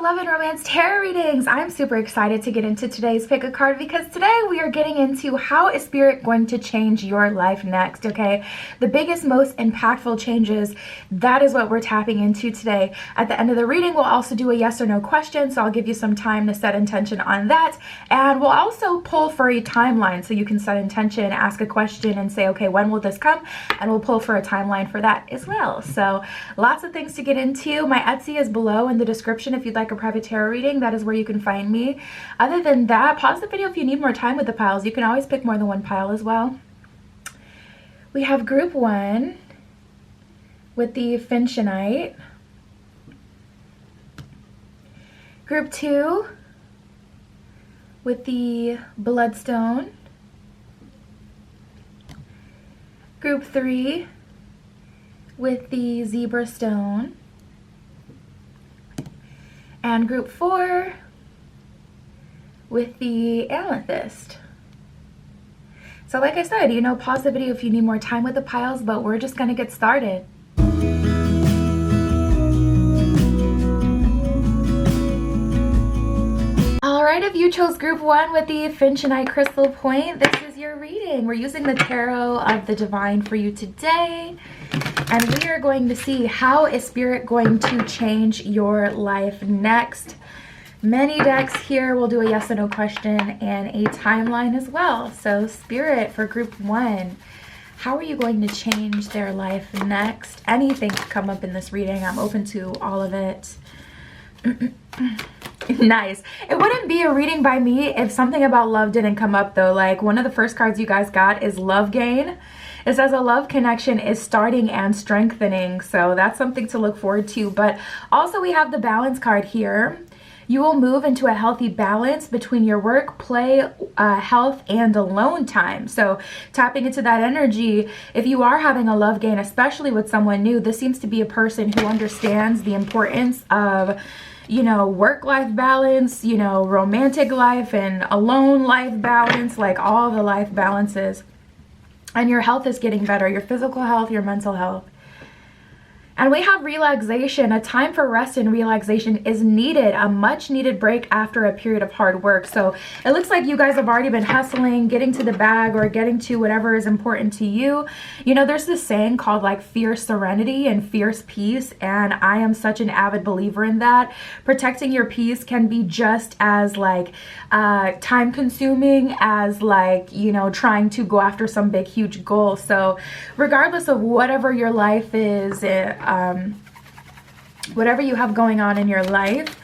love and romance tarot readings. I'm super excited to get into today's pick a card because today we are getting into how is spirit going to change your life next, okay? The biggest, most impactful changes, that is what we're tapping into today. At the end of the reading, we'll also do a yes or no question, so I'll give you some time to set intention on that. And we'll also pull for a timeline so you can set intention, ask a question, and say, okay, when will this come? And we'll pull for a timeline for that as well. So lots of things to get into. My Etsy is below in the description. If you'd like a private tarot reading, that is where you can find me. Other than that, pause the video if you need more time with the piles. You can always pick more than one pile as well. We have group 1 with the Finchinite. Group 2 with the Bloodstone. Group 3 with the Zebra Stone. And group 4 with the Amethyst. So like I said, pause the video if you need more time with the piles, but we're just gonna get started. Alright, if you chose group 1 with the Finchinite Crystal Point, this is your reading. We're using the Tarot of the Divine for you today. And we are going to see how is spirit going to change your life next. Many decks here. We'll do a yes or no question and a timeline as well. So spirit for group 1, how are you going to change their life next? Anything could come up in this reading. I'm open to all of it. Nice. It wouldn't be a reading by me if something about love didn't come up though. Like one of the first cards you guys got is Love Gain. It says a love connection is starting and strengthening. So that's something to look forward to. But also we have the Balance card here. You will move into a healthy balance between your work, play, health, and alone time. So tapping into that energy, if you are having a love gain, especially with someone new, this seems to be a person who understands the importance of work-life balance, romantic life and alone life balance, like all the life balances. And your health is getting better, your physical health, your mental health. And we have relaxation. A time for rest and relaxation is needed, a much needed break after a period of hard work. So it looks like you guys have already been hustling, getting to the bag or getting to whatever is important to you. There's this saying called like fierce serenity and fierce peace. And I am such an avid believer in that. Protecting your peace can be just as like time consuming as like, trying to go after some big, huge goal. So regardless of whatever your life is, whatever you have going on in your life,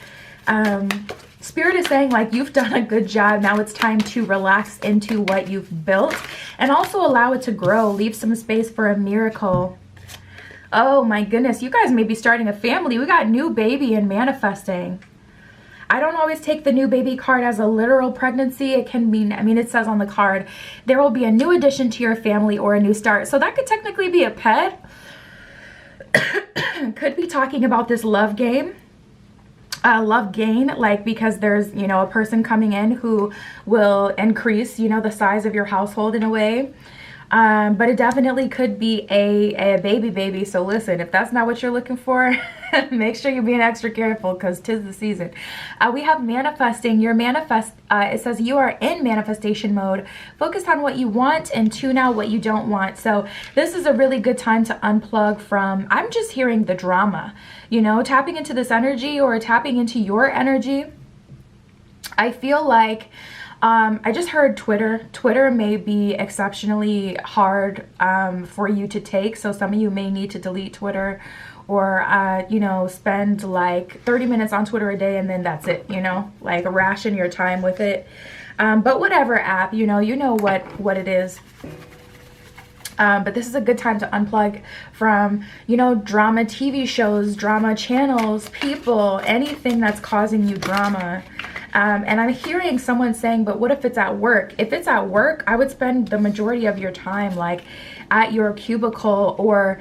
spirit is saying like you've done a good job. Now it's time to relax into what you've built and also allow it to grow. Leave some space for a miracle. Oh my goodness, you guys may be starting a family. We got new baby and manifesting. I don't always take the new baby card as a literal pregnancy. It can mean, it says on the card, there will be a new addition to your family or a new start. So that could technically be a pet. Could be talking about this love gain, like because there's a person coming in who will increase the size of your household in a way. But it definitely could be a baby. So listen, if that's not what you're looking for, make sure you're being extra careful because 'tis the season. We have manifesting. It says you are in manifestation mode. Focus on what you want and tune out what you don't want. So this is a really good time to unplug from, I'm just hearing the drama, tapping into this energy or tapping into your energy. I feel like I just heard Twitter may be exceptionally hard for you to take. So some of you may need to delete Twitter or, spend like 30 minutes on Twitter a day and then that's it, like ration your time with it. But whatever app, you know what it is. But this is a good time to unplug from, drama TV shows, drama channels, people, anything that's causing you drama. And I'm hearing someone saying, but what if it's at work? If it's at work, I would spend the majority of your time like at your cubicle or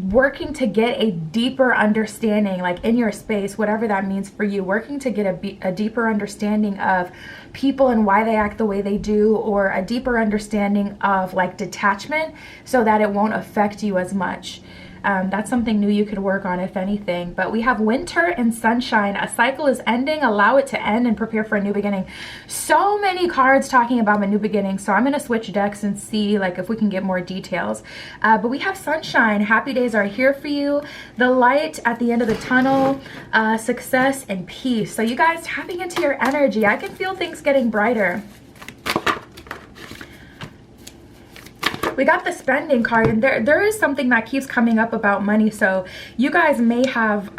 working to get a deeper understanding, like in your space, whatever that means for you, working to get a deeper understanding of people and why they act the way they do, or a deeper understanding of like detachment so that it won't affect you as much. That's something new you could work on, if anything. But we have winter and sunshine. A cycle is ending. Allow it to end and prepare for a new beginning. So many cards talking about a new beginning. So I'm going to switch decks and see like if we can get more details. But we have sunshine. Happy days are here for you. The light at the end of the tunnel. Success and peace. So you guys tapping into your energy. I can feel things getting brighter. We got the spending card, and there is something that keeps coming up about money. So you guys may have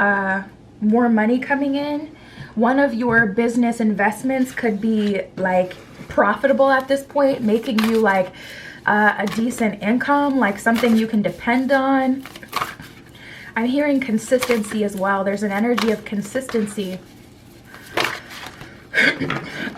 more money coming in. One of your business investments could be like profitable at this point, making you like a decent income, like something you can depend on. I'm hearing consistency as well. There's an energy of consistency.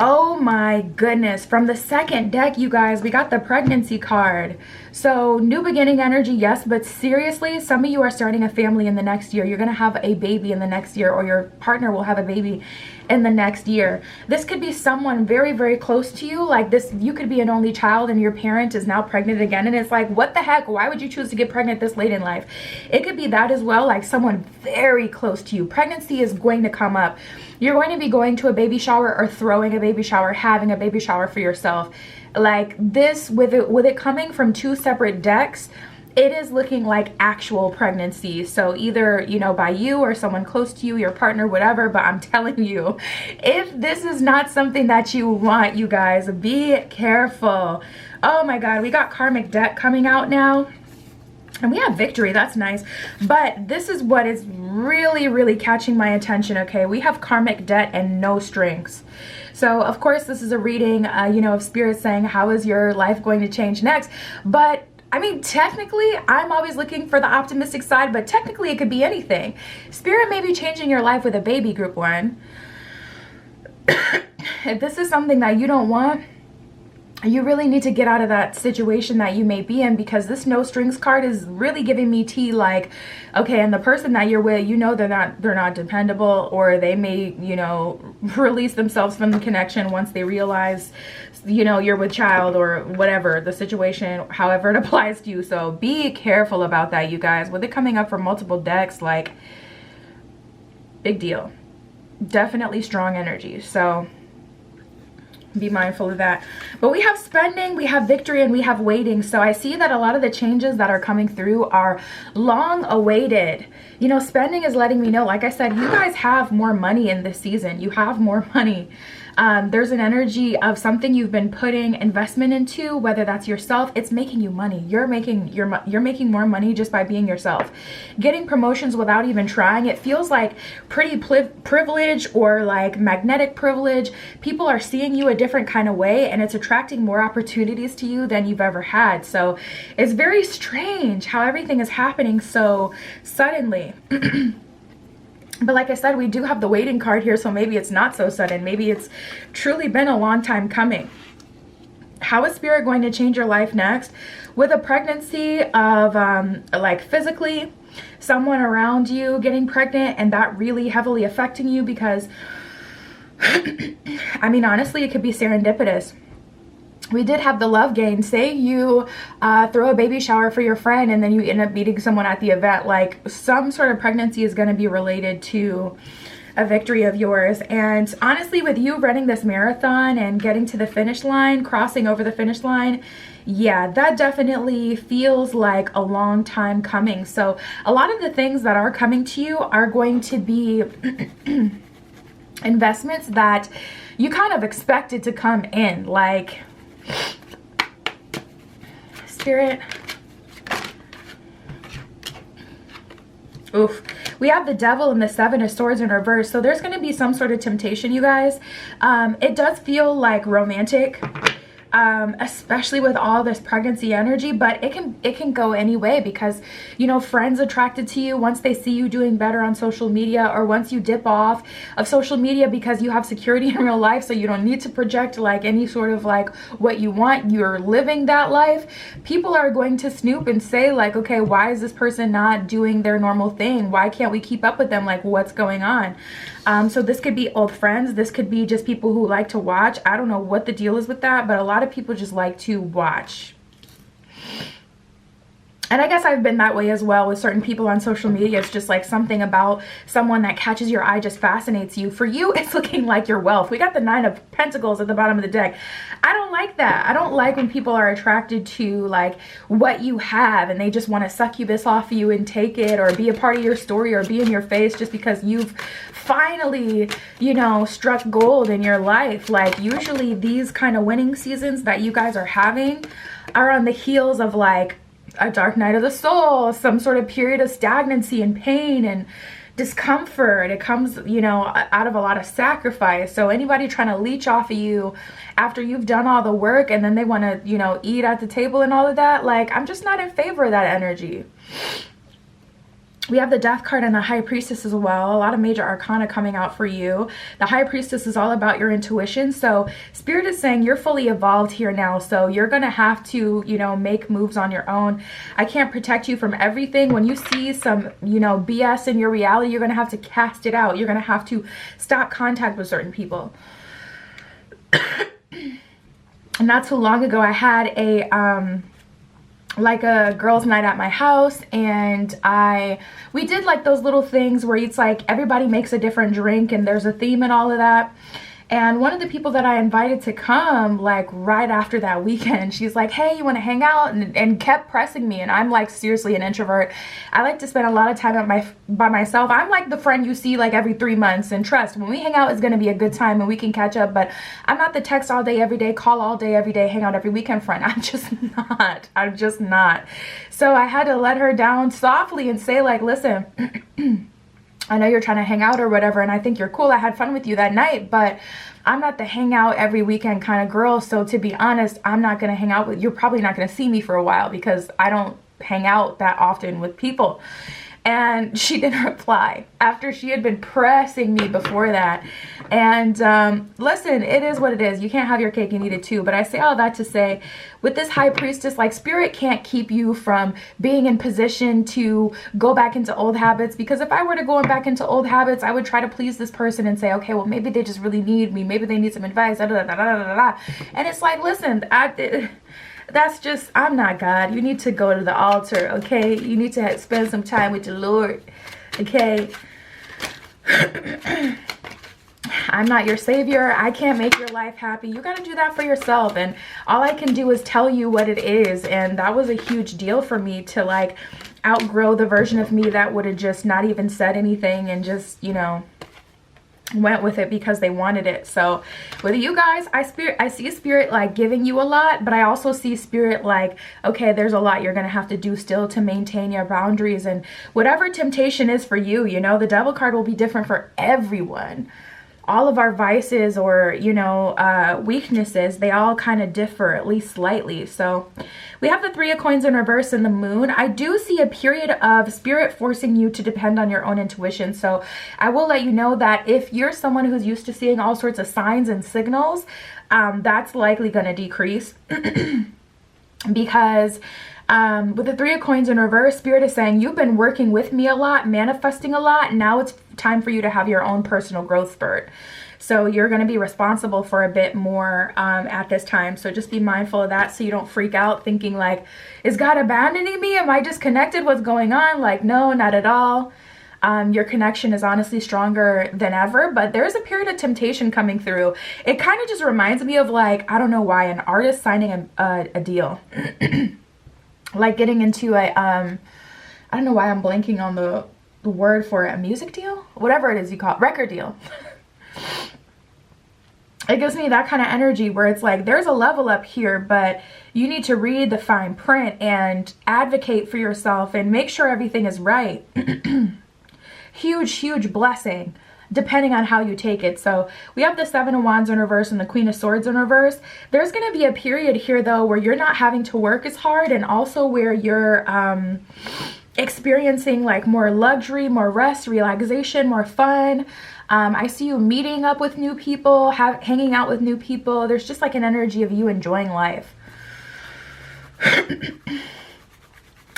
Oh my goodness. From the second deck, you guys, we got the pregnancy card. So new beginning energy, yes, but seriously, some of you are starting a family in the next year. You're going to have a baby in the next year, or your partner will have a baby in the next year. This could be someone very, very close to you. Like this, you could be an only child and your parent is now pregnant again. And it's like, what the heck? Why would you choose to get pregnant this late in life? It could be that as well, like someone very close to you. Pregnancy is going to come up. You're going to be going to a baby shower or throwing a baby shower, having a baby shower for yourself. Like this, with it coming from two separate decks, it is looking like actual pregnancy. So either, you know, by you or someone close to you, your partner, whatever. But I'm telling you, if this is not something that you want, you guys, be careful. Oh my God, we got karmic debt coming out now. And we have victory. That's nice. But this is what is really, really catching my attention. Okay, we have karmic debt and no strings. So of course, this is a reading, you know, of spirit saying, how is your life going to change next? But I mean, technically, I'm always looking for the optimistic side, but technically it could be anything. Spirit may be changing your life with a baby, group one. If this is something that you don't want, you really need to get out of that situation that you may be in, because this no strings card is really giving me tea like, okay, and the person that you're with, you know, they're not dependable, or they may, you know, release themselves from the connection once they realize, you know, you're with child or whatever the situation, however it applies to you. So be careful about that, you guys. With it coming up for multiple decks, like, big deal. Definitely strong energy. So be mindful of that. But we have spending, we have victory, and we have waiting. So I see that a lot of the changes that are coming through are long awaited. You know, spending is letting me know, like I said, you guys have more money in this season. You have more money. There's an energy of something you've been putting investment into, whether that's yourself. It's making you money. You're making more money just by being yourself. Getting promotions without even trying. It feels like pretty privilege, or like magnetic privilege. People are seeing you a different kind of way, and it's attracting more opportunities to you than you've ever had. So it's very strange how everything is happening so suddenly. But like I said, we do have the waiting card here, so maybe it's not so sudden. Maybe it's truly been a long time coming. How is spirit going to change your life next? With a pregnancy of like physically, someone around you getting pregnant and that really heavily affecting you, because I mean, honestly, it could be serendipitous. We did have the love gain. Say you throw a baby shower for your friend and then you end up meeting someone at the event. Like, some sort of pregnancy is going to be related to a victory of yours. And honestly, with you running this marathon and getting to the finish line, crossing over the finish line, yeah, that definitely feels like a long time coming. So a lot of the things that are coming to you are going to be investments that you kind of expected to come in. Like, spirit. Oof. We have the devil and the seven of swords in reverse. So there's going to be some sort of temptation, you guys. It does feel like romantic, especially with all this pregnancy energy, but it can go any way, because, you know, friends attracted to you once they see you doing better on social media, or once you dip off of social media because you have security in real life, so you don't need to project like any sort of like what you want. You're living that life. People are going to snoop and say like, okay, why is this person not doing their normal thing? Why can't we keep up with them? Like, what's going on? So this could be old friends. This could be just people who like to watch. I don't know what the deal is with that, but a lot of people just like to watch. And I guess I've been that way as well with certain people on social media. It's just like something about someone that catches your eye just fascinates you. For you, it's looking like your wealth. We got the 9 of Pentacles at the bottom of the deck. I don't like that. I don't like when people are attracted to like what you have and they just want to succubus off of you and take it, or be a part of your story, or be in your face just because you've finally, you know, struck gold in your life. Like usually these kind of winning seasons that you guys are having are on the heels of like a dark night of the soul, some sort of period of stagnancy and pain and discomfort. It comes, you know, out of a lot of sacrifice. So anybody trying to leech off of you after you've done all the work and then they want to, you know, eat at the table and all of that, like, I'm just not in favor of that energy. We have the Death card and the High Priestess as well. A lot of major arcana coming out for you. The High Priestess is all about your intuition. So Spirit is saying you're fully evolved here now. So you're going to have to, you know, make moves on your own. I can't protect you from everything. When you see some, you know, BS in your reality, you're going to have to cast it out. You're going to have to stop contact with certain people. Not too long ago, I had a, like a girls' night at my house, and we did like those little things where it's like everybody makes a different drink and there's a theme and all of that. And one of the people that I invited to come, like right after that weekend, she's like, hey, you want to hang out? And kept pressing me. And I'm like seriously an introvert. I like to spend a lot of time by myself. I'm like the friend you see like every 3 months. And trust, when we hang out, it's going to be a good time and we can catch up. But I'm not the text all day, every day, call all day, every day, hang out every weekend friend. I'm just not. I'm just not. So I had to let her down softly and say like, listen, I know you're trying to hang out or whatever, and I think you're cool. I had fun with you that night, but I'm not the hang out every weekend kind of girl. So to be honest, I'm not going to hang out with, you're probably not going to see me for a while because I don't hang out that often with people. And she didn't reply after she had been pressing me before that. And listen, it is what it is. You can't have your cake and eat it too. But I say all that to say, with this High Priestess, like Spirit can't keep you from being in position to go back into old habits. Because if I were to go back into old habits, I would try to please this person and say, okay, well, maybe they just really need me. Maybe they need some advice. Da, da, da, da, da, da. And it's like, listen, that's just, I'm not God. You need to go to the altar, okay? You need to spend some time with the Lord, okay? I'm not your savior. I can't make your life happy. You got to do that for yourself. And all I can do is tell you what it is. And that was a huge deal for me to like outgrow the version of me that would have just not even said anything and just, you know, went with it because they wanted it. So with you guys, I see Spirit like giving you a lot, but I also see Spirit like, okay, there's a lot you're gonna have to do still to maintain your boundaries. And whatever temptation is for you, you know, the Devil card will be different for everyone. All of our vices or, you know, weaknesses, they all kind of differ, at least slightly. So we have the 3 of Coins in reverse and the Moon. I do see a period of Spirit forcing you to depend on your own intuition. So I will let you know that if you're someone who's used to seeing all sorts of signs and signals, that's likely going to decrease. Because with the 3 of Coins in reverse, Spirit is saying you've been working with me a lot, manifesting a lot. Now it's time for you to have your own personal growth spurt. So you're going to be responsible for a bit more at this time. So just be mindful of that so you don't freak out thinking like, is God abandoning me? Am I disconnected? What's going on? Like, no, not at all. Your connection is honestly stronger than ever, but there's a period of temptation coming through. It kind of just reminds me of like, I don't know why, an artist signing a deal. Like getting into a, I don't know why I'm blanking on the word for it, a music deal? Whatever it is you call it, record deal. It gives me that kind of energy where it's like, there's a level up here, but you need to read the fine print and advocate for yourself and make sure everything is right. Huge, huge blessing, depending on how you take it. So we have the 7 of Wands in reverse and the Queen of Swords in reverse. There's going to be a period here, though, where you're not having to work as hard and also where you're experiencing like more luxury, more rest, relaxation, more fun. I see you meeting up with new people, hanging out with new people. There's just like an energy of you enjoying life.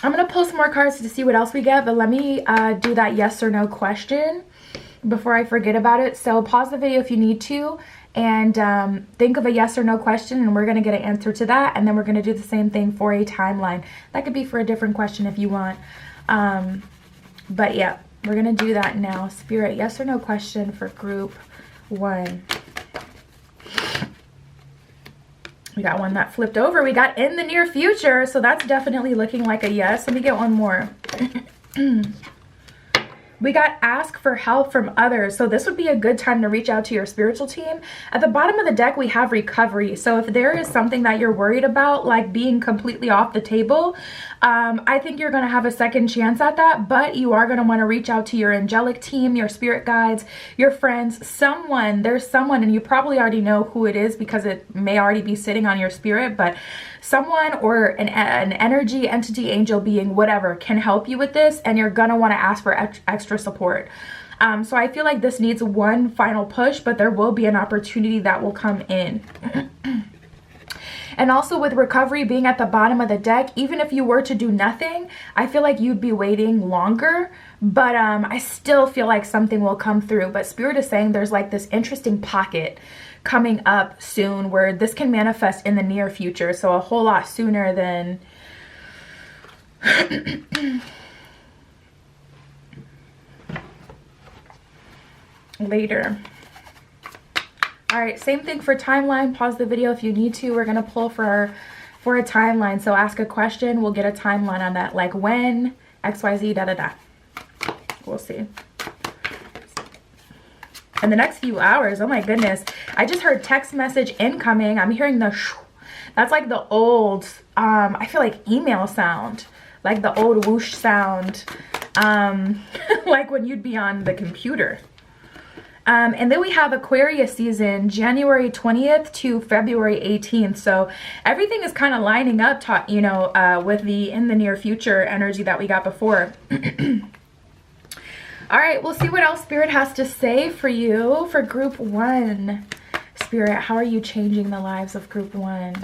I'm going to pull some more cards to see what else we get, but let me do that yes or no question before I forget about it. So pause the video if you need to And think of a yes or no question, and we're going to get an answer to that. And then we're going to do the same thing for a timeline. That could be for a different question if you want. But yeah, we're going to do that now. Spirit, yes or no question for group 1. We got one that flipped over. We got in the near future. So that's definitely looking like a yes. Let me get one more. We got ask for help from others. So this would be a good time to reach out to your spiritual team. At the bottom of the deck, we have recovery. So if there is something that you're worried about, like being completely off the table, I think you're going to have a second chance at that, but you are going to want to reach out to your angelic team, your spirit guides, your friends, someone. There's someone, and you probably already know who it is because it may already be sitting on your spirit, but someone or an energy, entity, angel being, whatever, can help you with this, and you're going to want to ask for extra support. So I feel like this needs one final push, but there will be an opportunity that will come in. And also with recovery being at the bottom of the deck, even if you were to do nothing, I feel like you'd be waiting longer, but I still feel like something will come through. But Spirit is saying there's like this interesting pocket coming up soon where this can manifest in the near future. So a whole lot sooner than later. All right, same thing for timeline. Pause the video if you need to. We're gonna pull for a timeline. So ask a question, we'll get a timeline on that, like when, XYZ, da da da. We'll see. In the next few hours, oh my goodness. I just heard text message incoming. I'm hearing the shoo. That's like the old, I feel like email sound, like the old whoosh sound, like when you'd be on the computer. And then we have Aquarius season, January 20th to February 18th. So everything is kind of lining up, you know, with the in the near future energy that we got before. All right, we'll see what else Spirit has to say for you for group 1. Spirit, how are you changing the lives of group 1?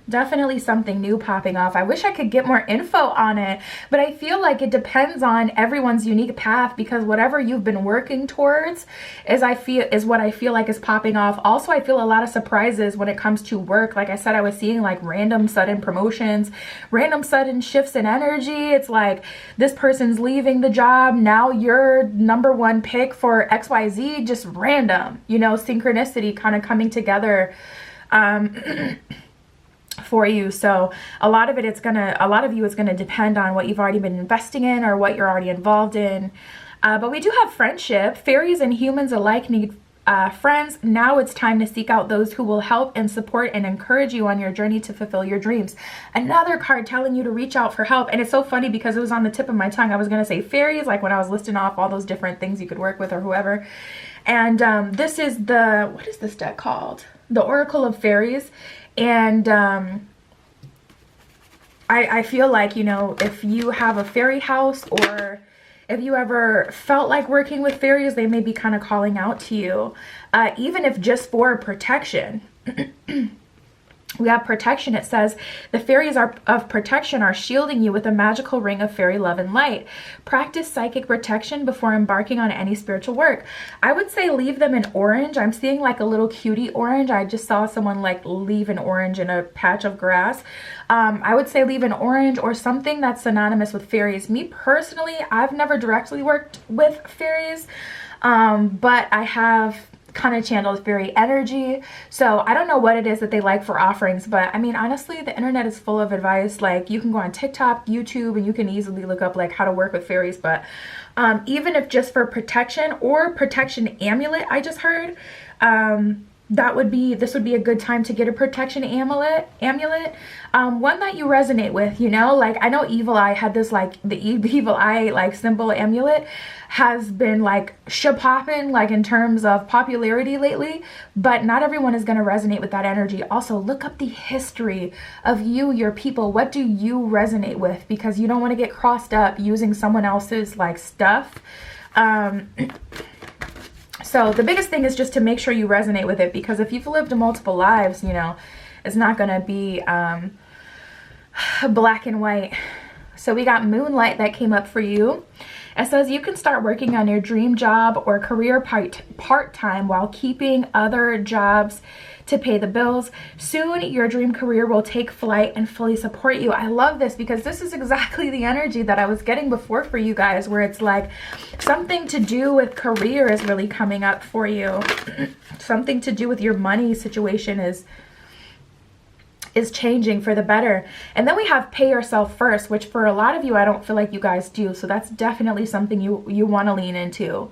Definitely something new popping off. I wish I could get more info on it, but I feel like it depends on everyone's unique path, because whatever you've been working towards is what I feel like is popping off. Also, I feel a lot of surprises when it comes to work. Like I said, I was seeing like random sudden promotions, random sudden shifts in energy. It's like this person's leaving the job, now you're #1 pick for XYZ, just random, you know, synchronicity kind of coming together. For you. So a lot of you it's gonna depend on what you've already been investing in or what you're already involved in. But we do have friendship. Fairies and humans alike need friends. Now it's time to seek out those who will help and support and encourage you on your journey to fulfill your dreams. Another card telling you to reach out for help. And it's so funny because it was on the tip of my tongue. I was gonna say fairies, like when I was listing off all those different things you could work with or whoever. And this is what is this deck called? The Oracle of Fairies. And I feel like, you know, if you have a fairy house, or if you ever felt like working with fairies, they may be kind of calling out to you, even if just for protection. We have protection. It says the fairies of protection are shielding you with a magical ring of fairy love and light. Practice psychic protection before embarking on any spiritual work. I would say leave them in orange. I'm seeing like a little cutie orange. I just saw someone like leave an orange in a patch of grass. I would say leave an orange or something that's synonymous with fairies. Me personally, I've never directly worked with fairies, but I have kind of channeled fairy energy. So I don't know what it is that they like for offerings, but I mean, honestly, the internet is full of advice. Like you can go on TikTok, YouTube, and you can easily look up like how to work with fairies. But even if just for protection or protection amulet, I just heard, this would be a good time to get a protection amulet, one that you resonate with, you know, like I know Evil Eye had this, like the Evil Eye like symbol amulet has been like popping like in terms of popularity lately, but not everyone is going to resonate with that energy. Also look up the history of your people. What do you resonate with? Because you don't want to get crossed up using someone else's like stuff. So the biggest thing is just to make sure you resonate with it, because if you've lived multiple lives, you know, it's not going to be black and white. So we got Moonlight that came up for you. It says you can start working on your dream job or career part-time while keeping other jobs to pay the bills. Soon your dream career will take flight and fully support you. I love this because this is exactly the energy that I was getting before for you guys, where it's like something to do with career is really coming up for you. Something to do with your money situation is changing for the better. And then we have pay yourself first, which for a lot of you, I don't feel like you guys do. So that's definitely something you want to lean into.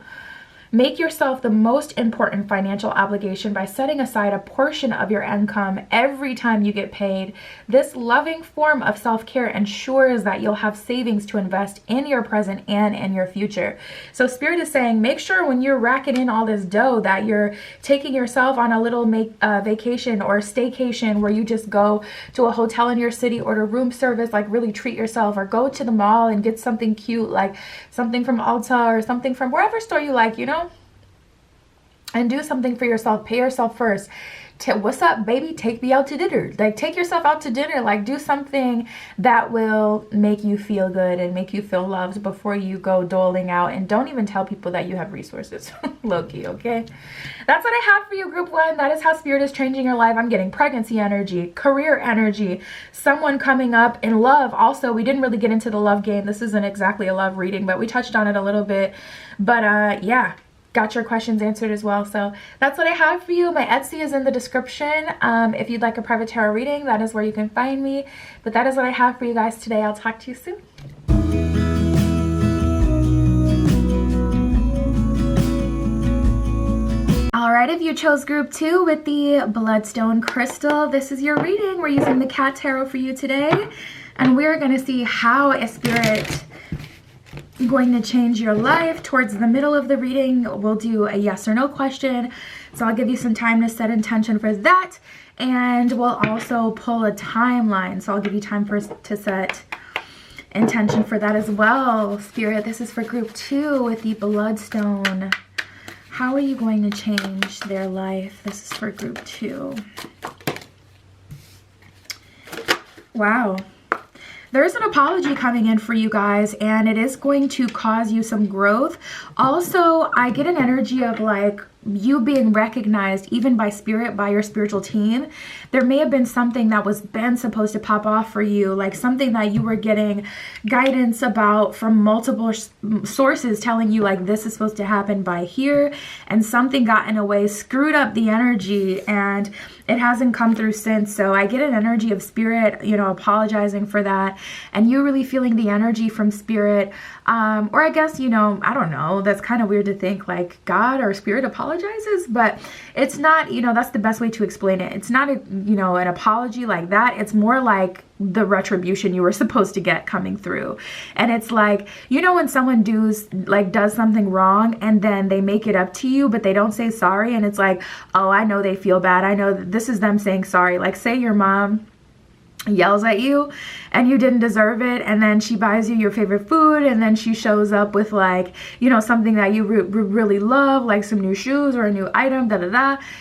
Make yourself the most important financial obligation by setting aside a portion of your income every time you get paid. This loving form of self-care ensures that you'll have savings to invest in your present and in your future. So Spirit is saying, make sure when you're racking in all this dough that you're taking yourself on a little vacation or staycation where you just go to a hotel in your city, order room service, like really treat yourself, or go to the mall and get something cute, like something from Ulta or something from wherever store you like, you know? And do something for yourself. Pay yourself first. What's up, baby? Take me out to dinner. Like, take yourself out to dinner. Like, do something that will make you feel good and make you feel loved before you go doling out. And don't even tell people that you have resources. Low-key, okay? That's what I have for you, group 1. That is how Spirit is changing your life. I'm getting pregnancy energy, career energy, someone coming up in love. Also, we didn't really get into the love game. This isn't exactly a love reading, but we touched on it a little bit. But yeah. Got your questions answered as well. So that's what I have for you. My Etsy is in the description. If you'd like a private tarot reading, that is where you can find me. But that is what I have for you guys today. I'll talk to you soon. All right, if you chose group 2 with the Bloodstone Crystal, this is your reading. We're using the Cat Tarot for you today. And we're going to see how a spirit going to change your life. Towards the middle of the reading, we'll do a yes or no question. So I'll give you some time to set intention for that. And we'll also pull a timeline. So I'll give you time to set intention for that as well. Spirit, this is for group 2 with the Bloodstone. How are you going to change their life? This is for group 2. Wow. There's an apology coming in for you guys, and it is going to cause you some growth. Also, I get an energy of like you being recognized even by Spirit, by your spiritual team. There may have been something that was supposed to pop off for you, like something that you were getting guidance about from multiple sources telling you like this is supposed to happen by here, and something got in a way, screwed up the energy, and it hasn't come through since. So I get an energy of Spirit, you know, apologizing for that, and you really feeling the energy from Spirit. Or I guess, you know, I don't know, that's kind of weird to think like God or Spirit apologizes, but it's not, you know, that's the best way to explain it. It's not, you know, an apology like that. It's more like the retribution you were supposed to get coming through. And it's like, you know, when someone does something wrong and then they make it up to you, but they don't say sorry. And it's like, oh, I know they feel bad. I know that this is them saying sorry. Like, say your mom yells at you and you didn't deserve it, and then she buys you your favorite food, and then she shows up with like, you know, something that you really love, like some new shoes or a new item,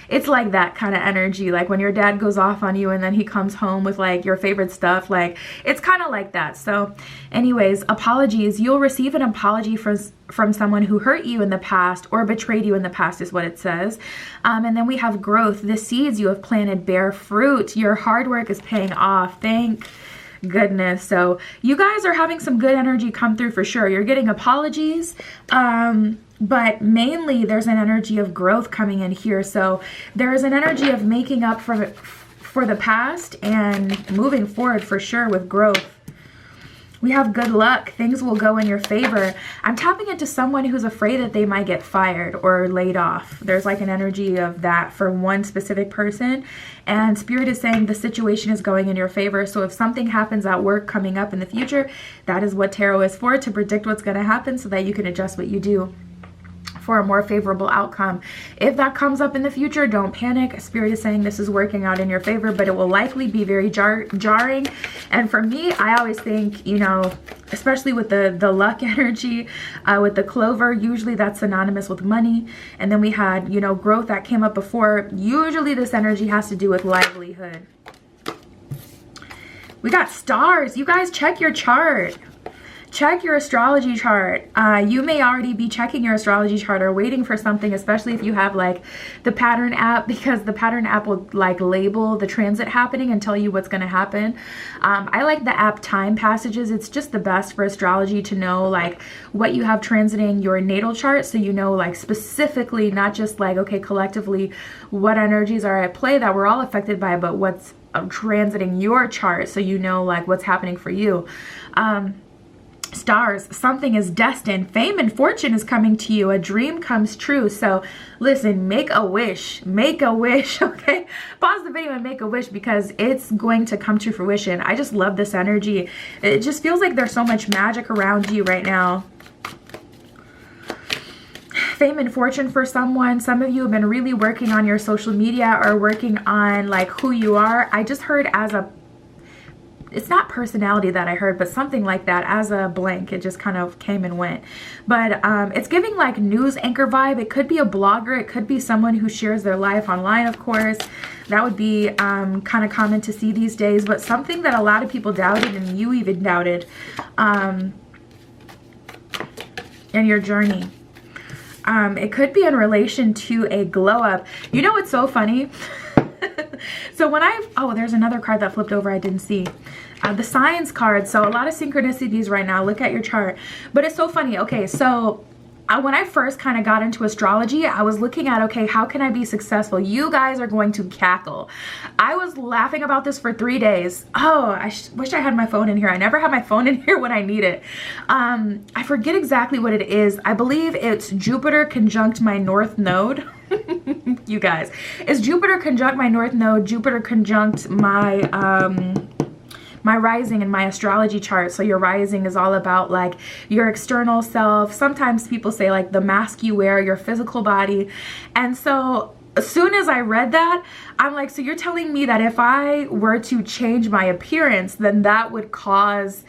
It's like that kind of energy, like when your dad goes off on you and then he comes home with like your favorite stuff. Like, it's kind of like that. So anyways, apologies. You'll receive an apology from someone who hurt you in the past or betrayed you in the past is what it says. And then we have growth. The seeds you have planted bear fruit. Your hard work is paying off. Thank goodness. So you guys are having some good energy come through for sure. You're getting apologies, but mainly there's an energy of growth coming in here. So there is an energy of making up for the past and moving forward for sure with growth. We have good luck. Things will go in your favor. I'm tapping into someone who's afraid that they might get fired or laid off. There's like an energy of that for one specific person. And Spirit is saying the situation is going in your favor. So if something happens at work coming up in the future, that is what tarot is for, to predict what's going to happen so that you can adjust what you do for a more favorable outcome. If that comes up in the future, don't panic. Spirit is saying this is working out in your favor, but it will likely be very jarring. And for me, I always think, you know, especially with the luck energy, with the clover, usually that's synonymous with money. And then we had, you know, growth that came up before. Usually this energy has to do with livelihood. We got stars. You guys check your chart. check your astrology chart. You may already be checking your astrology chart or waiting for something, especially if you have like the pattern app, because the pattern app will like label the transit happening and tell you what's going to happen. I like the app Time Passages. It's just the best for astrology to know like what you have transiting your natal chart, so you know like specifically, not just like, okay, collectively what energies are at play that we're all affected by, but what's transiting your chart, so you know like what's happening for you. Stars, something is destined. Fame and fortune is coming to you. A dream comes true. So listen, make a wish, okay? Pause the video and make a wish, because it's going to come to fruition. I just love this energy. It just feels like there's so much magic around you right now. Fame and fortune for someone. Some of you have been really working on your social media or working on like who you are. I just heard as a, it's not personality that I heard, but something like that, as a blank. It just kind of came and went. But it's giving like news anchor vibe. It could be a blogger. It could be someone who shares their life online, of course. That would be kind of common to see these days, but something that a lot of people doubted, and you even doubted in your journey. It could be in relation to a glow up. You know what's so funny? So when oh, there's another card that flipped over I didn't see. The signs card. So a lot of synchronicities right now. Look at your chart. But it's so funny. Okay, so when I first kind of got into astrology, I was looking at, okay, how can I be successful? You guys are going to cackle. I was laughing about this for 3 days. Oh, I wish I had my phone in here. I never have my phone in here when I need it. I forget exactly what it is. I believe it's Jupiter conjunct my North Node. You guys, is Jupiter conjunct my North Node, Jupiter conjunct my my rising in my astrology chart. So your rising is all about like your external self. Sometimes people say like the mask you wear, your physical body. And so as soon as I read that, I'm like, so you're telling me that if I were to change my appearance, then that would cause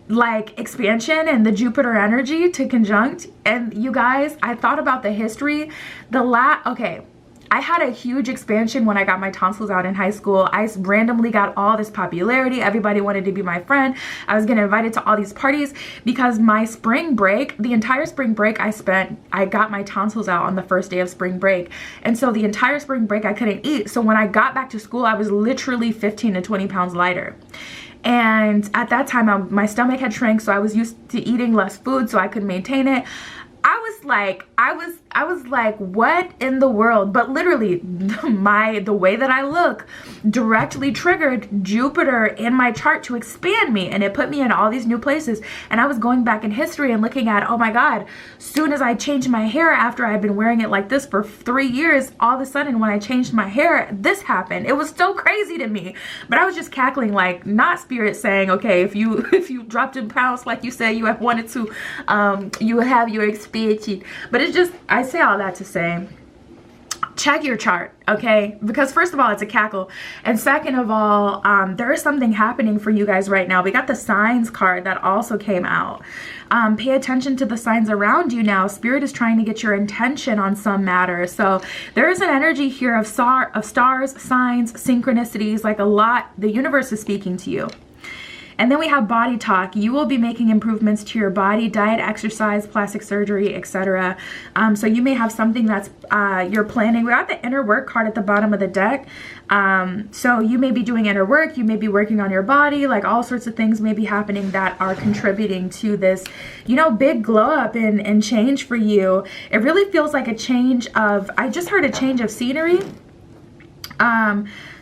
like expansion and the Jupiter energy to conjunct? And you guys, I thought about the history. Okay, I had a huge expansion when I got my tonsils out in high school. I randomly got all this popularity. Everybody wanted to be my friend. I was getting invited to all these parties because my spring break, the entire spring break I got my tonsils out on the first day of spring break. And so the entire spring break I couldn't eat. So when I got back to school, I was literally 15 to 20 pounds lighter. And at that time, my stomach had shrank, so I was used to eating less food so I could maintain it. I was like, what in the world? But literally, the way that I look directly triggered Jupiter in my chart to expand me, and it put me in all these new places. And I was going back in history and looking at, oh my God, soon as I changed my hair after I'd been wearing it like this for 3 years, all of a sudden when I changed my hair, this happened. It was so crazy to me. But I was just cackling, like, not spirit saying, okay, if you dropped in pounds like you said you have wanted to, you have your expansion. But it's just, I say all that to say, check your chart, okay? Because first of all, it's a cackle. And second of all, there is something happening for you guys right now. We got the signs card that also came out. Pay attention to the signs around you now. Spirit is trying to get your intention on some matter. So there is an energy here of stars, signs, synchronicities, like a lot. The universe is speaking to you. And then we have body talk. You will be making improvements to your body, diet, exercise, plastic surgery, etc. So you may have something that's you're planning. We got the inner work card at the bottom of the deck. So you may be doing inner work. You may be working on your body. Like all sorts of things may be happening that are contributing to this, you know, big glow up and change for you. It really feels like a change of, I just heard a change of scenery.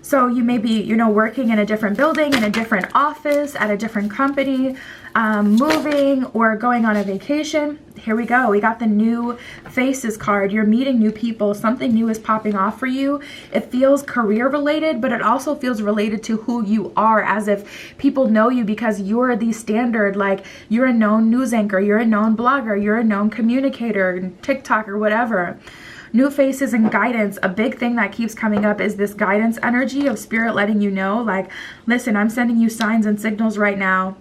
So you may be, you know, working in a different building, in a different office, at a different company, moving or going on a vacation. Here we go. We got the new faces card. You're meeting new people. Something new is popping off for you. It feels career related, but it also feels related to who you are, as if people know you because you're the standard, like you're a known news anchor, you're a known blogger, you're a known communicator, TikToker, whatever. New faces and guidance. A big thing that keeps coming up is this guidance energy of spirit letting you know, like, listen, I'm sending you signs and signals right now.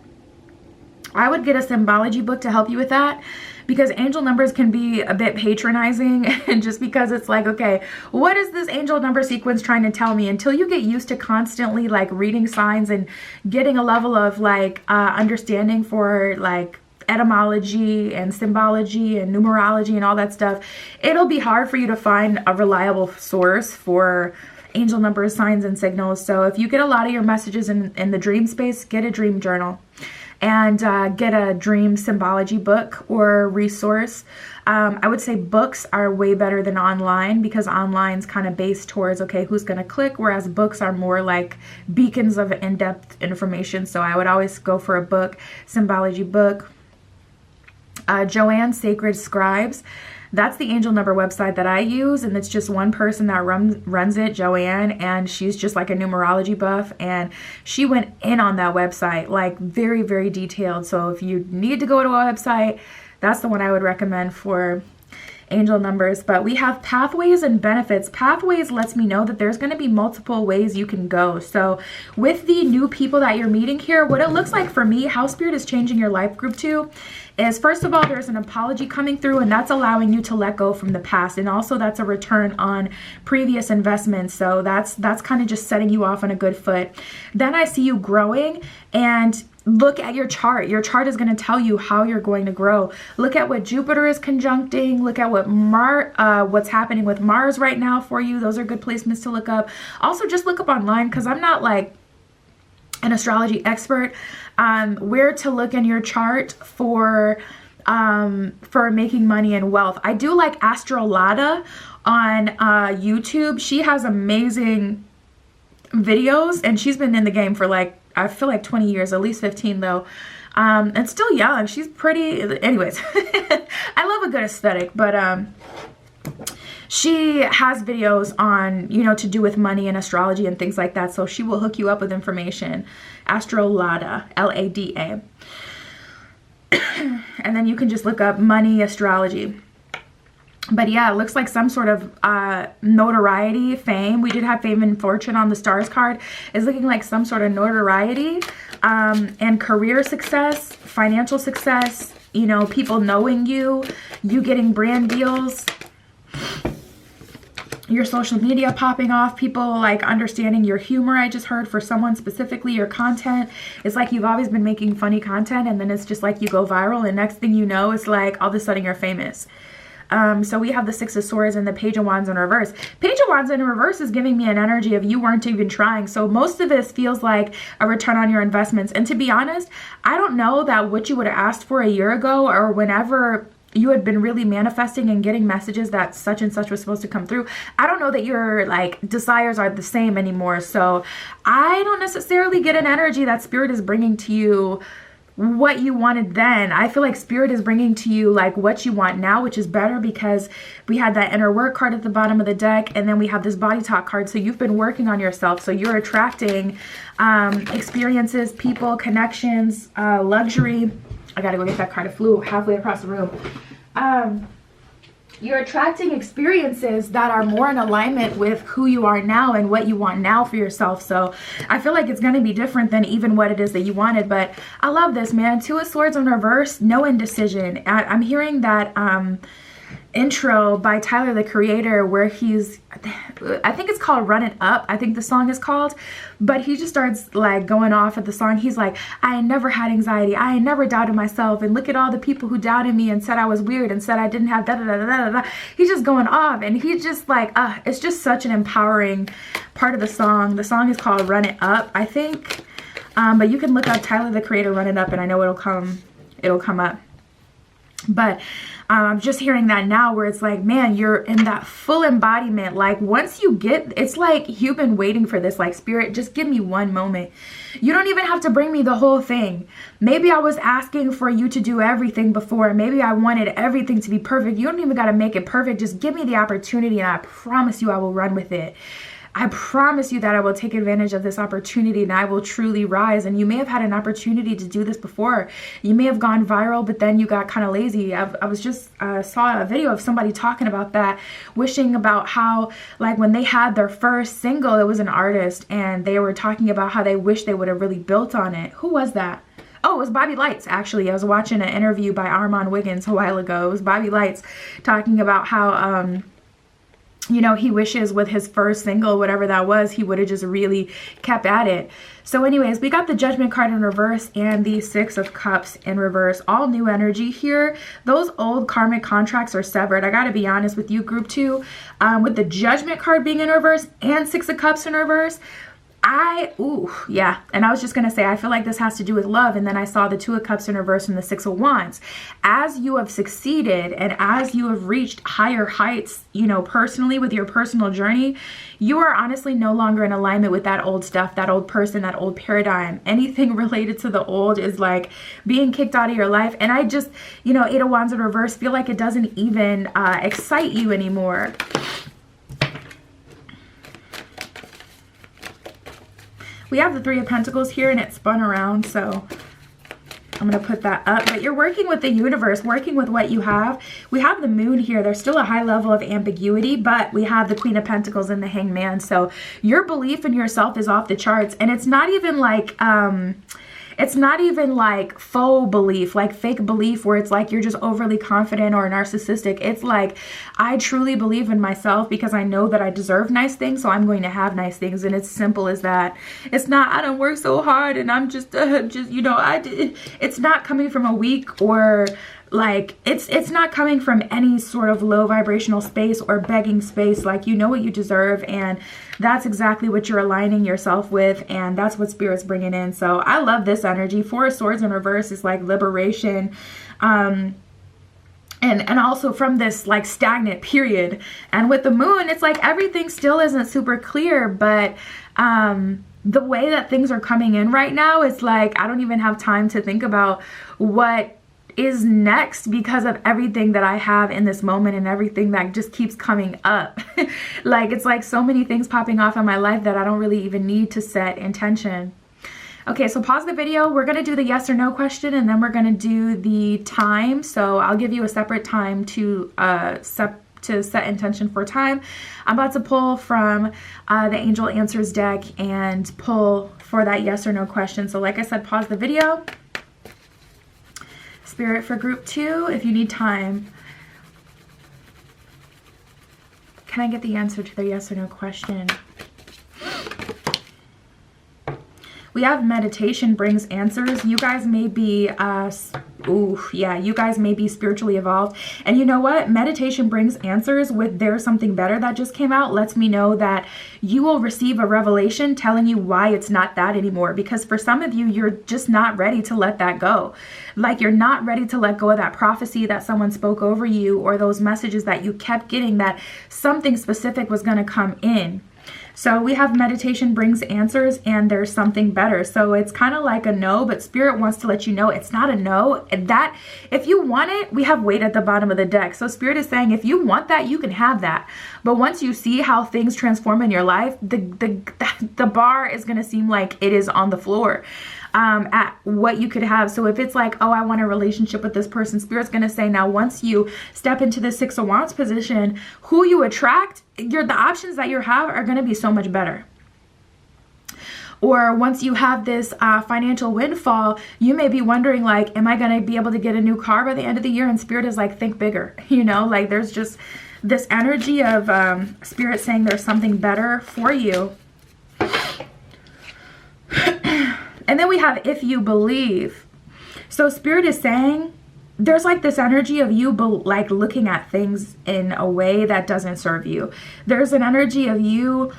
I would get a symbology book to help you with that, because angel numbers can be a bit patronizing, and just because it's like, okay, what is this angel number sequence trying to tell me? Until you get used to constantly like reading signs and getting a level of like understanding for like etymology and symbology and numerology and all that stuff, it'll be hard for you to find a reliable source for angel numbers, signs, and signals. So if you get a lot of your messages in the dream space, get a dream journal and get a dream symbology book or resource. I would say books are way better than online, because online's kind of based towards, okay, who's going to click, whereas books are more like beacons of in-depth information. So I would always go for a book, symbology book. Joanne Sacred Scribes, that's the angel number website that I use, and it's just one person that runs it, Joanne, and she's just like a numerology buff, and she went in on that website, like very, very detailed. So if you need to go to a website, that's the one I would recommend for angel numbers. But we have pathways and benefits. Pathways lets me know that there's going to be multiple ways you can go. So with the new people that you're meeting here, what it looks like for me, how Spirit is changing your life group to is, first of all, there's an apology coming through, and that's allowing you to let go from the past. And also that's a return on previous investments. So that's kind of just setting you off on a good foot. Then I see you growing, and look at your chart. Your chart is going to tell you how you're going to grow. Look at what Jupiter is conjuncting. Look at what what's happening with Mars right now for you. Those are good placements to look up. Also, just look up online, because I'm not like an astrology expert. Where to look in your chart for making money and wealth. I do like Astrolada on YouTube. She has amazing videos, and she's been in the game for like, I feel like 20 years, at least 15 though. And still young. She's pretty. Anyways, I love a good aesthetic, but she has videos on, you know, to do with money and astrology and things like that. So she will hook you up with information. Astrolada, Lada. And then you can just look up money astrology. But yeah, it looks like some sort of notoriety, fame. We did have fame and fortune on the stars card. It's looking like some sort of notoriety and career success, financial success, you know, people knowing you getting brand deals, your social media popping off, people like understanding your humor. I just heard for someone specifically, your content. It's like you've always been making funny content, and then it's just like you go viral, and next thing you know, it's like all of a sudden you're famous. So we have the Six of Swords and the Page of Wands in reverse. Page of Wands in reverse is giving me an energy of you weren't even trying. So most of this feels like a return on your investments. And to be honest, I don't know that what you would have asked for a year ago, or whenever you had been really manifesting and getting messages that such and such was supposed to come through, I don't know that your like desires are the same anymore. So I don't necessarily get an energy that Spirit is bringing to you what you wanted then. I feel like Spirit is bringing to you like what you want now, which is better, because we had that inner work card at the bottom of the deck, and then we have this body talk card. So you've been working on yourself. So you're attracting experiences, people, connections, luxury. I gotta go get that card. It flew halfway across the room. You're attracting experiences that are more in alignment with who you are now and what you want now for yourself. So I feel like it's going to be different than even what it is that you wanted. But I love this, man. Two of Swords in reverse, no indecision. I'm hearing that intro by Tyler, the Creator, where he's, I think it's called Run It Up. I think the song is called, but he just starts like going off at the song. He's like, I never had anxiety. I never doubted myself. And look at all the people who doubted me and said I was weird and said I didn't have da da da da da da. He's just going off, and he's just like, it's just such an empowering part of the song. The song is called Run It Up, I think. But you can look up Tyler, the Creator, Run It Up, and I know it'll come up. But I'm just hearing that now, where it's like, man, you're in that full embodiment. Like once you get, it's like you've been waiting for this, like, Spirit, just give me one moment. You don't even have to bring me the whole thing. Maybe I was asking for you to do everything before. Maybe I wanted everything to be perfect. You don't even got to make it perfect. Just give me the opportunity, and I promise you I will run with it. I promise you that I will take advantage of this opportunity, and I will truly rise. And you may have had an opportunity to do this before. You may have gone viral, but then you got kind of lazy. I was just saw a video of somebody talking about that, wishing about how, like, when they had their first single, it was an artist, and they were talking about how they wish they would have really built on it. Who was that? Oh, it was Bobby Lights, actually. I was watching an interview by Armand Wiggins a while ago. It was Bobby Lights talking about how you know, he wishes with his first single, whatever that was, he would have just really kept at it. So anyways, we got the Judgment card in reverse and the Six of Cups in reverse. All new energy here. Those old karmic contracts are severed. I got to be honest with you, group 2. With the Judgment card being in reverse and Six of Cups in reverse, yeah. And I was just going to say, I feel like this has to do with love. And then I saw the Two of Cups in reverse and the Six of Wands. As you have succeeded and as you have reached higher heights, you know, personally with your personal journey, you are honestly no longer in alignment with that old stuff, that old person, that old paradigm. Anything related to the old is like being kicked out of your life. And I just, you know, Eight of Wands in reverse, feel like it doesn't even excite you anymore. We have the Three of Pentacles here and it spun around, so I'm going to put that up. But you're working with the universe, working with what you have. We have the Moon here. There's still a high level of ambiguity, but we have the Queen of Pentacles and the Hangman. So your belief in yourself is off the charts. And it's not even like... it's not even like faux belief, like fake belief where it's like you're just overly confident or narcissistic. It's like, I truly believe in myself because I know that I deserve nice things, so I'm going to have nice things. And it's simple as that. It's not, I don't work so hard and I'm just you know, it's not coming from a weak or like, it's not coming from any sort of low vibrational space or begging space. Like, you know what you deserve, and that's exactly what you're aligning yourself with, and that's what Spirit's bringing in. So I love this energy. Four of Swords in reverse is like liberation, and also from this like stagnant period. And with the Moon, it's like everything still isn't super clear, but the way that things are coming in right now, it's like I don't even have time to think about what is next because of everything that I have in this moment and everything that just keeps coming up. Like, it's like so many things popping off in my life that I don't really even need to set intention. Okay, so pause the video. We're going to do the yes or no question, and then we're going to do the time. So I'll give you a separate time to set intention for time. I'm about to pull from the Angel Answers deck and pull for that yes or no question. So like I said, pause the video. Spirit for group 2, if you need time. Can I get the answer to the yes or no question? We have meditation brings answers. You guys may be, you guys may be spiritually evolved. And you know what? Meditation brings answers with There's Something Better that just came out. Lets me know that you will receive a revelation telling you why it's not that anymore. Because for some of you, you're just not ready to let that go. Like, you're not ready to let go of that prophecy that someone spoke over you, or those messages that you kept getting that something specific was going to come in. So we have meditation brings answers and There's Something Better. So it's kind of like a no, but Spirit wants to let you know it's not a no. That if you want it, we have weight at the bottom of the deck. So Spirit is saying if you want that, you can have that. But once you see how things transform in your life, the bar is going to seem like it is on the floor. At what you could have. So if it's like, oh, I want a relationship with this person, Spirit's going to say, now once you step into the Six of Wands position, who you attract, the options that you have are going to be so much better. Or once you have this financial windfall, you may be wondering, like, am I going to be able to get a new car by the end of the year? And Spirit is like, think bigger. You know, like, there's just this energy of Spirit saying there's something better for you. And then we have If You Believe. So Spirit is saying there's like this energy of you like looking at things in a way that doesn't serve you. There's an energy of you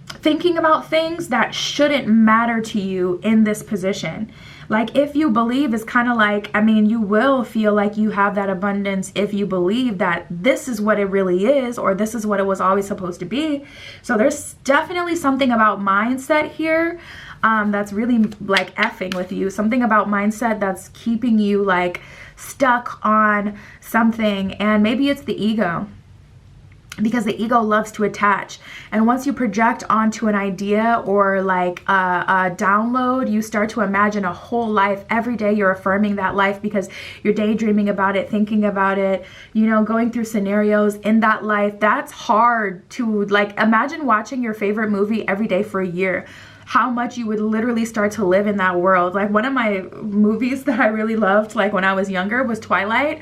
thinking about things that shouldn't matter to you in this position. Like, if you believe is kind of like, I mean, you will feel like you have that abundance if you believe that this is what it really is, or this is what it was always supposed to be. So there's definitely something about mindset here that's really like effing with you. Something about mindset that's keeping you like stuck on something. And maybe it's the ego, because the ego loves to attach. And once you project onto an idea or like a download, you start to imagine a whole life. Every day you're affirming that life because you're daydreaming about it, thinking about it, you know, going through scenarios in that life. That's hard to like imagine watching your favorite movie every day for a year. How much you would literally start to live in that world. Like, one of my movies that I really loved, like when I was younger, was Twilight.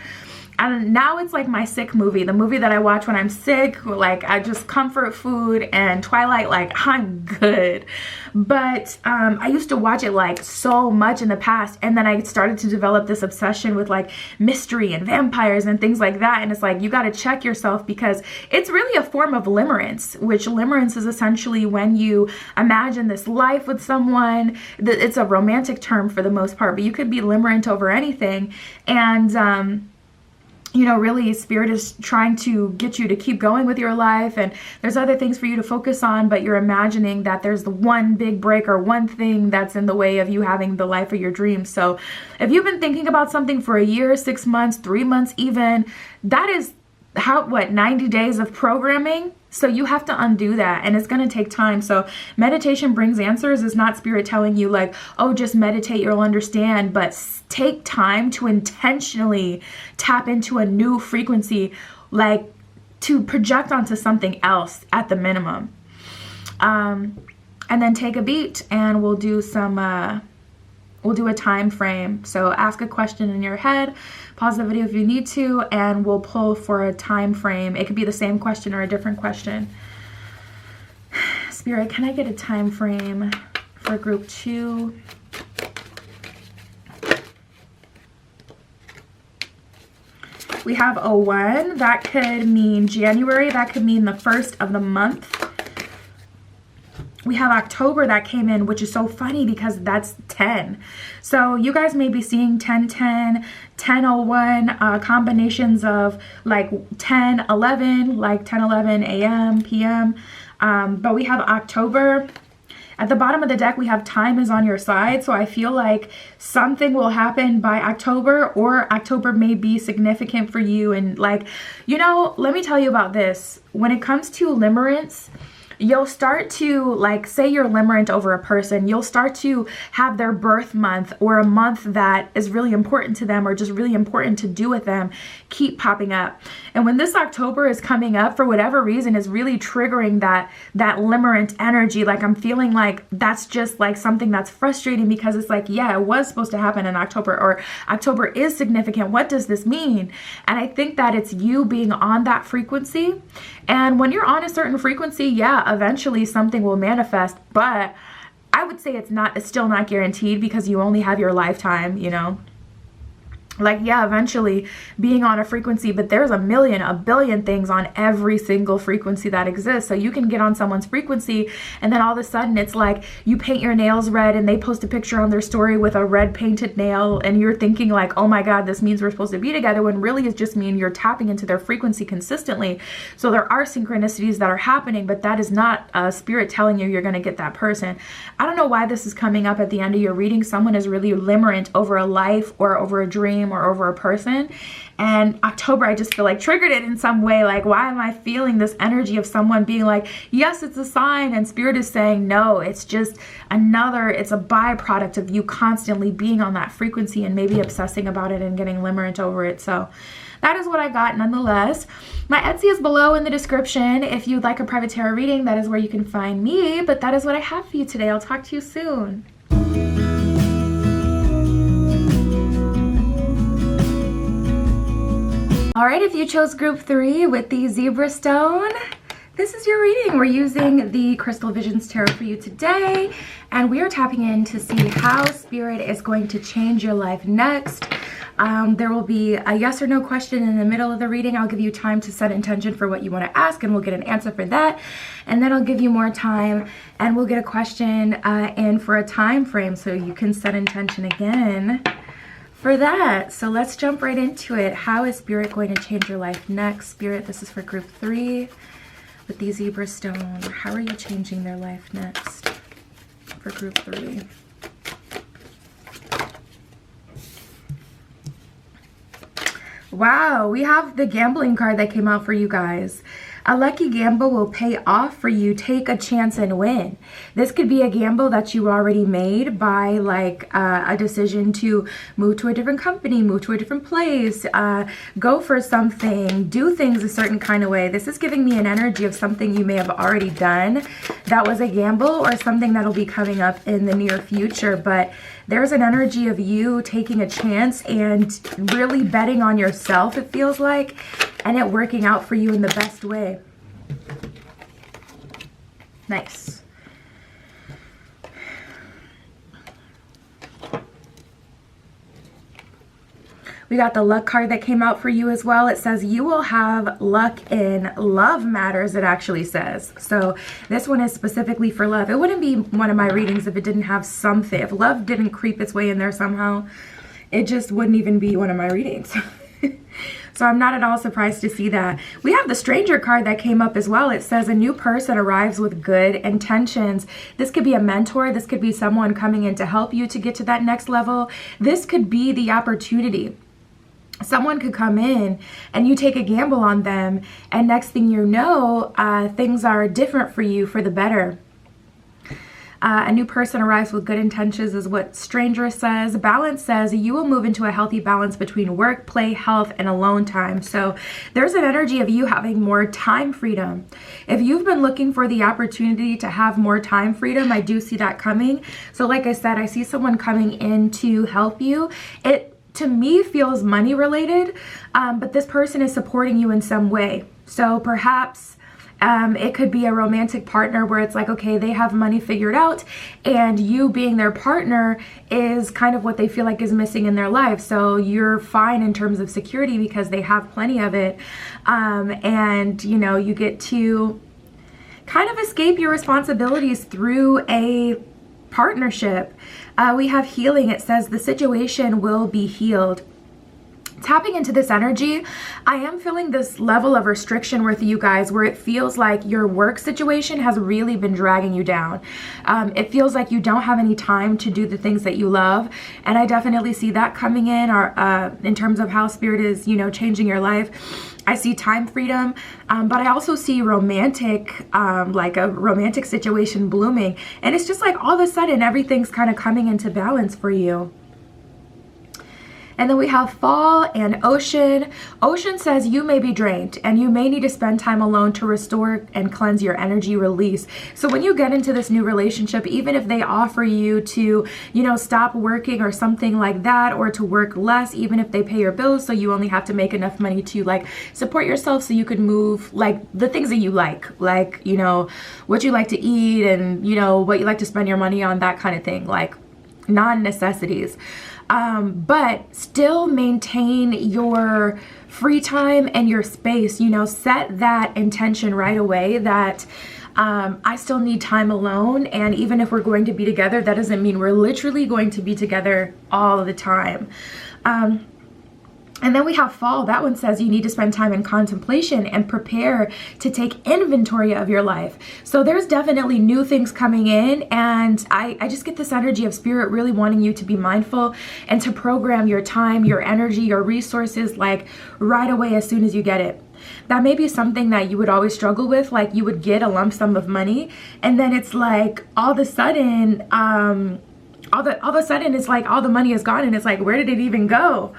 and now it's like my sick movie, the movie that I watch when I'm sick, like I just comfort food, and Twilight, like I'm good. But I used to watch it like so much in the past, and then I started to develop this obsession with like mystery and vampires and things like that. And it's like, you got to check yourself, because it's really a form of limerence, which limerence is essentially when you imagine this life with someone. It's a romantic term for the most part, but you could be limerent over anything. And you know, really spirit is trying to get you to keep going with your life, and there's other things for you to focus on, but you're imagining that there's the one big break or one thing that's in the way of you having the life of your dreams. So if you've been thinking about something for a year, 6 months, 3 months even, that is 90 days of programming. So you have to undo that, and it's going to take time. So meditation brings answers. Is not spirit telling you like, oh, just meditate, you'll understand, but take time to intentionally tap into a new frequency, like to project onto something else at the minimum. And then take a beat, and we'll do some we'll do a time frame. So ask a question in your head, pause the video if you need to, and we'll pull for a time frame. It could be the same question or a different question. Spirit, can I get a time frame for group 2? We have 01. That could mean January. That could mean the first of the month. We have October that came in, which is so funny because that's 10. So you guys may be seeing 1010, 1001, combinations of like 1011, like 1011 a.m., p.m. But we have October. At the bottom of the deck, we have time is on your side. So I feel like something will happen by October, or October may be significant for you. And like, you know, let me tell you about this. When it comes to limerence, you'll start to, like, say you're limerent over a person, you'll start to have their birth month or a month that is really important to them or just really important to do with them keep popping up. And when this October is coming up, for whatever reason, is really triggering that limerent energy. Like, I'm feeling like that's just like something that's frustrating, because it's like, yeah, it was supposed to happen in October, or October is significant. What does this mean? And I think that it's you being on that frequency. And when you're on a certain frequency, yeah, eventually something will manifest, but I would say it's still not guaranteed, because you only have your lifetime, you know? Like, yeah, eventually being on a frequency, but there's a billion things on every single frequency that exists. So you can get on someone's frequency, and then all of a sudden it's like you paint your nails red and they post a picture on their story with a red painted nail, and you're thinking like, oh my God, this means we're supposed to be together, when really it just means you're tapping into their frequency consistently. So there are synchronicities that are happening, but that is not spirit telling you you're going to get that person. I don't know why this is coming up at the end of your reading. Someone is really limerent over a life or over a dream or over a person, and October, I just feel like triggered it in some way. Like, why am I feeling this energy of someone being like, yes, it's a sign, and spirit is saying no, it's just it's a byproduct of you constantly being on that frequency and maybe obsessing about it and getting limerent over it. So that is what I got nonetheless. My Etsy is below in the description. If you'd like a private tarot reading, that is where you can find me. But that is what I have for you today. I'll talk to you soon. All right, if you chose group 3 with the zebra stone, this is your reading. We're using the Crystal Visions Tarot for you today, and we are tapping in to see how spirit is going to change your life next. There will be a yes or no question in the middle of the reading. I'll give you time to set intention for what you want to ask, and we'll get an answer for that. And then I'll give you more time, and we'll get a question in for a time frame, so you can set intention again for that. So let's jump right into it. How is spirit going to change your life next? Spirit, this is for group 3 with the zebra stone. How are you changing their life next for group 3? Wow, we have the gambling card that came out for you guys. A lucky gamble will pay off for you. Take a chance and win. This could be a gamble that you already made by like a decision to move to a different company, move to a different place, go for something, do things a certain kind of way. This is giving me an energy of something you may have already done that was a gamble, or something that'll be coming up in the near future. But there's an energy of you taking a chance and really betting on yourself, it feels like, and it working out for you in the best way. Nice. We got the luck card that came out for you as well. It says you will have luck in love matters, it actually says. So this one is specifically for love. It wouldn't be one of my readings if it didn't have something. If love didn't creep its way in there somehow, it just wouldn't even be one of my readings. So I'm not at all surprised to see that. We have the stranger card that came up as well. It says a new person arrives with good intentions. This could be a mentor. This could be someone coming in to help you to get to that next level. This could be the opportunity. Someone could come in and you take a gamble on them, and next thing you know, things are different for you for the better. A new person arrives with good intentions is what stranger says. Balance says you will move into a healthy balance between work, play, health, and alone time. So there's an energy of you having more time freedom. If you've been looking for the opportunity to have more time freedom, I do see that coming. So like I said, I see someone coming in to help you. It to me feels money related, but this person is supporting you in some way. So perhaps it could be a romantic partner where it's like, okay, they have money figured out, and you being their partner is kind of what they feel like is missing in their life. So you're fine in terms of security because they have plenty of it. And you know, you get to kind of escape your responsibilities through a partnership. We have healing. It says the situation will be healed. Tapping into this energy, I am feeling this level of restriction with you guys where it feels like your work situation has really been dragging you down. It feels like you don't have any time to do the things that you love, and I definitely see that coming in, or in terms of how spirit is, you know, changing your life. I see time freedom, but I also see romantic, like a romantic situation blooming, and it's just like all of a sudden everything's kind of coming into balance for you. And then we have fall and ocean. Ocean says you may be drained and you may need to spend time alone to restore and cleanse your energy release. So when you get into this new relationship, even if they offer you to, you know, stop working or something like that, or to work less, even if they pay your bills, so you only have to make enough money to like support yourself so you can move like the things that you like, you know, what you like to eat and, you know, what you like to spend your money on, that kind of thing, like non-necessities. But still maintain your free time and your space, you know, set that intention right away that I still need time alone. And even if we're going to be together, that doesn't mean we're literally going to be together all the time. And then we have fall. That one says you need to spend time in contemplation and prepare to take inventory of your life. So there's definitely new things coming in, and I just get this energy of spirit really wanting you to be mindful and to program your time, your energy, your resources like right away as soon as you get it. That may be something that you would always struggle with, like you would get a lump sum of money and then it's like all of a sudden it's like all the money is gone and it's like, where did it even go?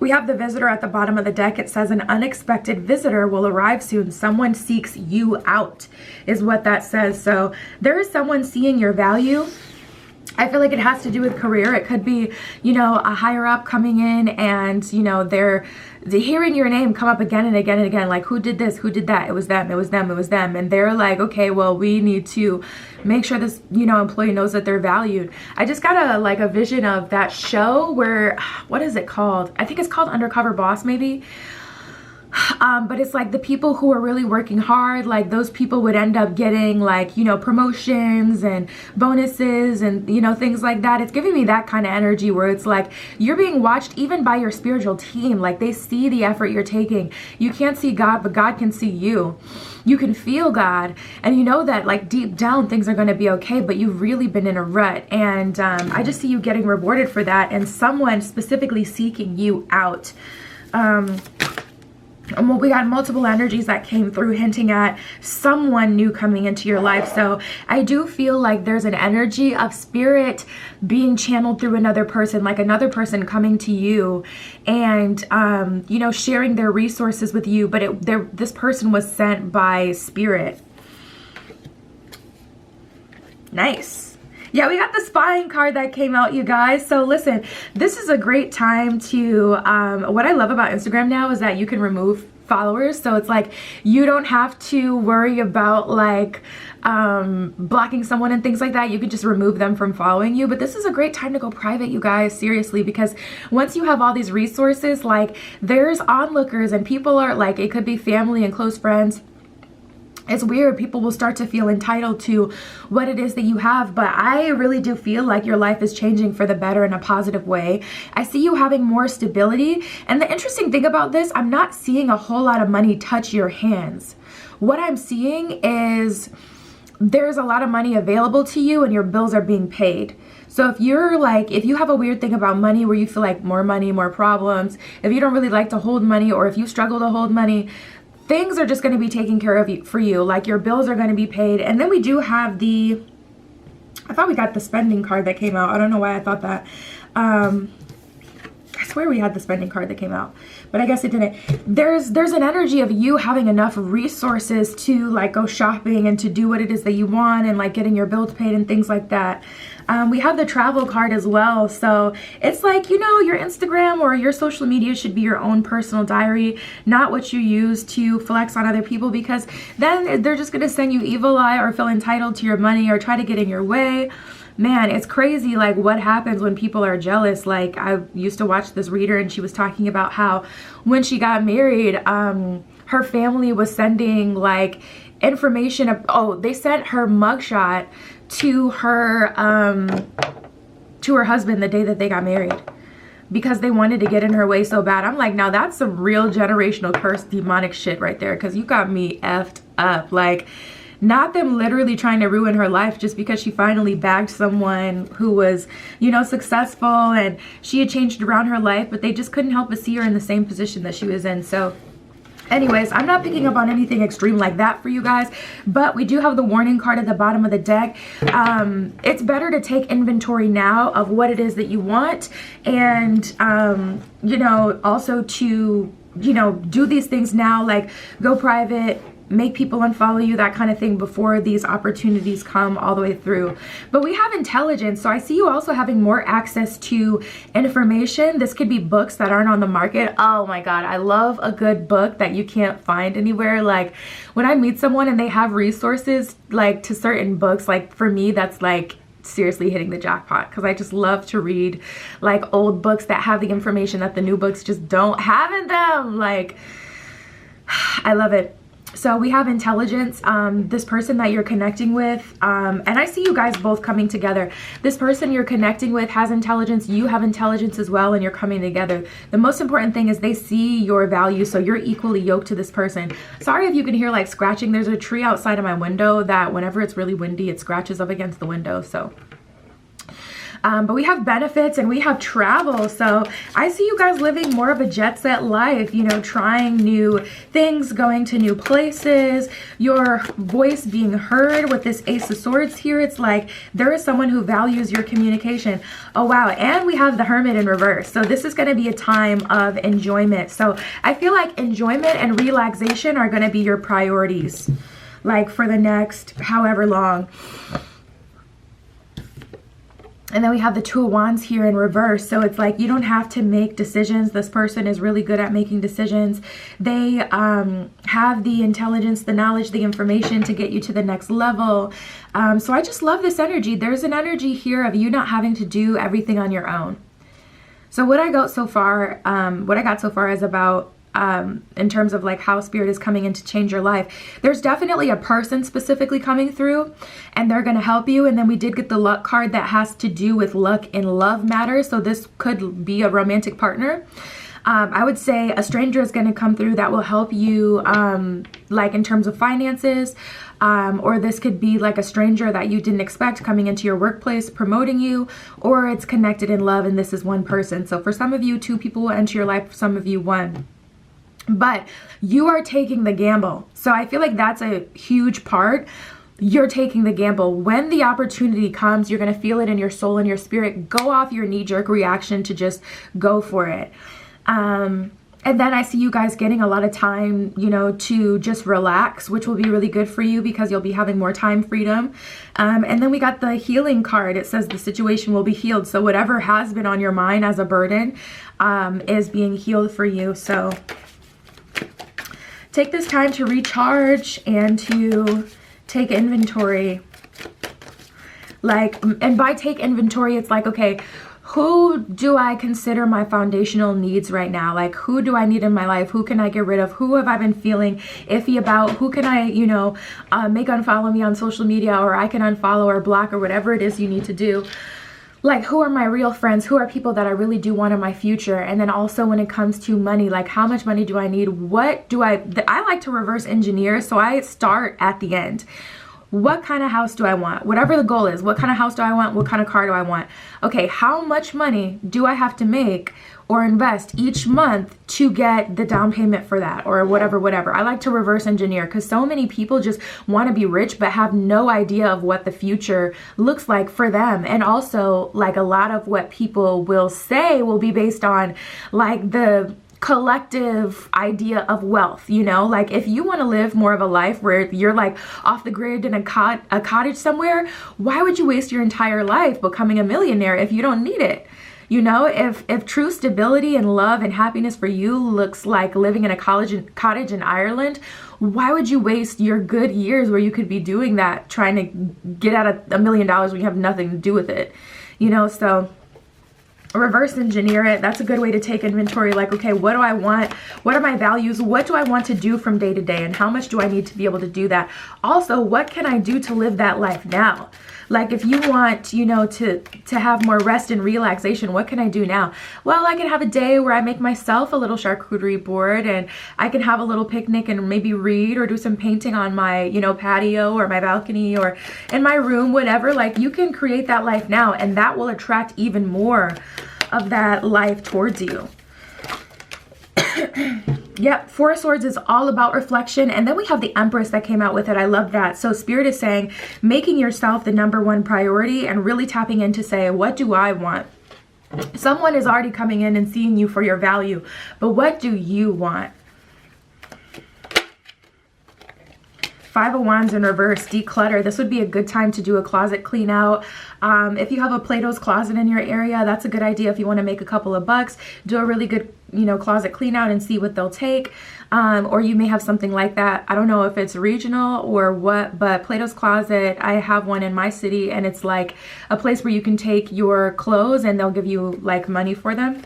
We have the visitor at the bottom of the deck. It says an unexpected visitor will arrive soon. Someone seeks you out is what that says. So there is someone seeing your value. I feel like it has to do with career. It could be, you know, a higher up coming in and, you know, they're hearing your name come up again and again and again. Like, who did this? Who did that? It was them. It was them. It was them. And they're like, okay, well, we need to make sure this, you know, employee knows that they're valued. I just got a vision of that show where, what is it called? I think it's called Undercover Boss, maybe. But it's like the people who are really working hard, like those people would end up getting like, you know, promotions and bonuses and, you know, things like that. It's giving me that kind of energy where it's like you're being watched even by your spiritual team. Like they see the effort you're taking. You can't see God, but God can see you. You can feel God, and you know that like deep down things are going to be okay, but you've really been in a rut. And I just see you getting rewarded for that, and someone specifically seeking you out. Well, we got multiple energies that came through hinting at someone new coming into your life. So I do feel like there's an energy of spirit being channeled through another person, like another person coming to you and, you know, sharing their resources with you. But this person was sent by spirit. Nice. Yeah, we got the spying card that came out, you guys. So listen, this is a great time to, what I love about Instagram now is that you can remove followers. So it's like, you don't have to worry about like, blocking someone and things like that. You could just remove them from following you. But this is a great time to go private, you guys, seriously, because once you have all these resources, like there's onlookers and people are like, it could be family and close friends. It's weird. People will start to feel entitled to what it is that you have, but I really do feel like your life is changing for the better in a positive way. I see you having more stability. And the interesting thing about this, I'm not seeing a whole lot of money touch your hands. What I'm seeing is there's a lot of money available to you and your bills are being paid. So if you're like, if you have a weird thing about money where you feel like more money, more problems, if you don't really like to hold money, or if you struggle to hold money, things are just going to be taken care of for you. Like your bills are going to be paid. And then we do have the, I thought we got the spending card that came out. I don't know why I thought that. I swear we had the spending card that came out, but I guess it didn't. There's an energy of you having enough resources to like go shopping and to do what it is that you want and like getting your bills paid and things like that. We have the travel card as well. So it's like, you know, your Instagram or your social media should be your own personal diary, not what you use to flex on other people, because then they're just going to send you evil eye or feel entitled to your money or try to get in your way. Man, it's crazy like what happens when people are jealous. Like I used to watch this reader and she was talking about how when she got married, her family was sending like information of, oh, they sent her mugshot to her husband the day that they got married because they wanted to get in her way so bad. I'm like, now that's some real generational curse demonic shit right there, because you got me effed up. Like, not them literally trying to ruin her life just because she finally bagged someone who was, you know, successful and she had changed around her life, but they just couldn't help but see her in the same position that she was in. So anyways, I'm not picking up on anything extreme like that for you guys, but we do have the warning card at the bottom of the deck. It's better to take inventory now of what it is that you want, and you know, also to, you know, do these things now, like go private, make people unfollow you, that kind of thing, before these opportunities come all the way through. But we have intelligence, so I see you also having more access to information. This could be books that aren't on the market. Oh my god, I love a good book that you can't find anywhere. Like when I meet someone and they have resources like to certain books, like for me that's like seriously hitting the jackpot, because I just love to read like old books that have the information that the new books just don't have in them. Like I love it. So we have intelligence, this person that you're connecting with, and I see you guys both coming together. This person you're connecting with has intelligence, you have intelligence as well, and you're coming together. The most important thing is they see your value, so you're equally yoked to this person. Sorry if you can hear like scratching. There's a tree outside of my window that whenever it's really windy, it scratches up against the window, so. But we have benefits and we have travel. So I see you guys living more of a jet set life, you know, trying new things, going to new places, your voice being heard with this Ace of Swords here. It's like there is someone who values your communication. Oh, wow. And we have the Hermit in reverse. So this is going to be a time of enjoyment. So I feel like enjoyment and relaxation are going to be your priorities, like for the next however long. And then we have the Two of Wands here in reverse. So it's like you don't have to make decisions. This person is really good at making decisions. They have the intelligence, the knowledge, the information to get you to the next level. So I just love this energy. There's an energy here of you not having to do everything on your own. So what I got so far is about in terms of like how spirit is coming in to change your life. There's definitely a person specifically coming through and they're going to help you. And then we did get the luck card that has to do with luck in love matters. So this could be a romantic partner. I would say a stranger is going to come through that will help you like in terms of finances, or this could be like a stranger that you didn't expect coming into your workplace, promoting you, or it's connected in love and this is one person. So for some of you, two people will enter your life, for some of you, one. but you are taking the gamble. So I feel like that's a huge part. You're taking the gamble. When the opportunity comes, you're going to feel it in your soul and your spirit. Go off your knee-jerk reaction to just go for it. And then I see you guys getting a lot of time, you know, to just relax, which will be really good for you because you'll be having more time freedom. And then we got the healing card. It says the situation will be healed. So whatever has been on your mind as a burden is being healed for you. So take this time to recharge and to take inventory. Like, and by take inventory, it's like, okay, who do I consider my foundational needs right now? Like, who do I need in my life? Who can I get rid of? Who have I been feeling iffy about? Who can I, you know, make unfollow me on social media, or I can unfollow or block or whatever it is you need to do. Like, who are my real friends? Who are people that I really do want in my future? And then also when it comes to money, like, how much money do I need? What do I like to reverse engineer, so I start at the end. What kind of house do I want? Whatever the goal is, what kind of house do I want? What kind of car do I want? Okay, how much money do I have to make or invest each month to get the down payment for that, or whatever. I like to reverse engineer because so many people just want to be rich but have no idea of what the future looks like for them. And also, like, a lot of what people will say will be based on like the collective idea of wealth, you know. Like, if you want to live more of a life where you're like off the grid in a cottage somewhere, why would you waste your entire life becoming a millionaire if you don't need it? You know, if true stability and love and happiness for you looks like living in a cottage in Ireland, why would you waste your good years where you could be doing that, trying to get out $1 million when you have nothing to do with it? You know, so reverse engineer it. That's a good way to take inventory. Like, okay, what do I want? What are my values? What do I want to do from day to day? And how much do I need to be able to do that? Also, what can I do to live that life now? Like, if you want, you know, to have more rest and relaxation, what can I do now? Well, I can have a day where I make myself a little charcuterie board, and I can have a little picnic and maybe read or do some painting on my, you know, patio or my balcony or in my room, whatever. Like, you can create that life now, and that will attract even more of that life towards you. Yep, Four of Swords is all about reflection. And then we have the Empress that came out with it. I love that. So Spirit is saying, making yourself the #1 priority and really tapping in to say, what do I want? Someone is already coming in and seeing you for your value, but what do you want? Five of Wands in reverse, declutter. This would be a good time to do a closet clean out. If you have a Plato's Closet in your area, that's a good idea. If you want to make a couple of bucks, do a really good, you know, closet clean out and see what they'll take. Or you may have something like that. I don't know if it's regional or what, but Plato's Closet, I have one in my city, and it's like a place where you can take your clothes and they'll give you like money for them.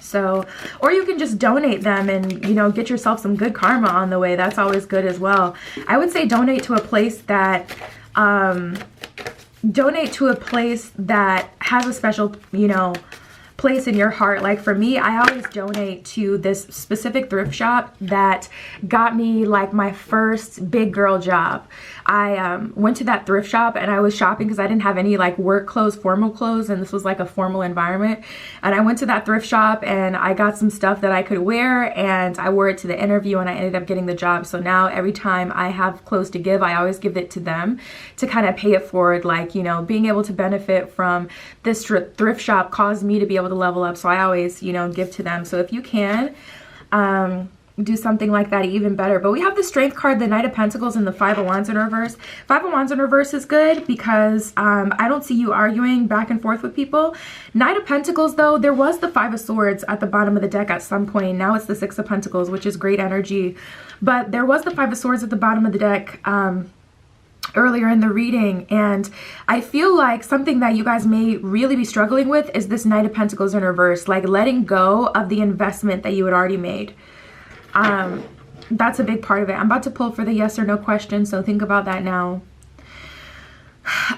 So, or you can just donate them and, you know, get yourself some good karma on the way. That's always good as well. I would say donate to a place that, has a special, you know, place in your heart. Like for me, I always donate to this specific thrift shop that got me like my first big girl job. I went to that thrift shop and I was shopping because I didn't have any like work clothes, formal clothes, and this was like a formal environment. And I went to that thrift shop and I got some stuff that I could wear, and I wore it to the interview and I ended up getting the job. So now every time I have clothes to give, I always give it to them to kind of pay it forward. Like, you know, being able to benefit from this thrift shop caused me to be able to level up. So I always, you know, give to them. So if you can, do something like that, even better. But we have the Strength card, the Knight of Pentacles, and the Five of Wands in reverse. Five of Wands in reverse is good because I don't see you arguing back and forth with people. Knight of Pentacles, though, there was the Five of Swords at the bottom of the deck at some point. Now it's the Six of Pentacles, which is great energy. But there was the Five of Swords at the bottom of the deck earlier in the reading, and I feel like something that you guys may really be struggling with is this Knight of Pentacles in reverse, like letting go of the investment that you had already made. That's a big part of it. I'm about to pull for the yes or no question, so think about that now.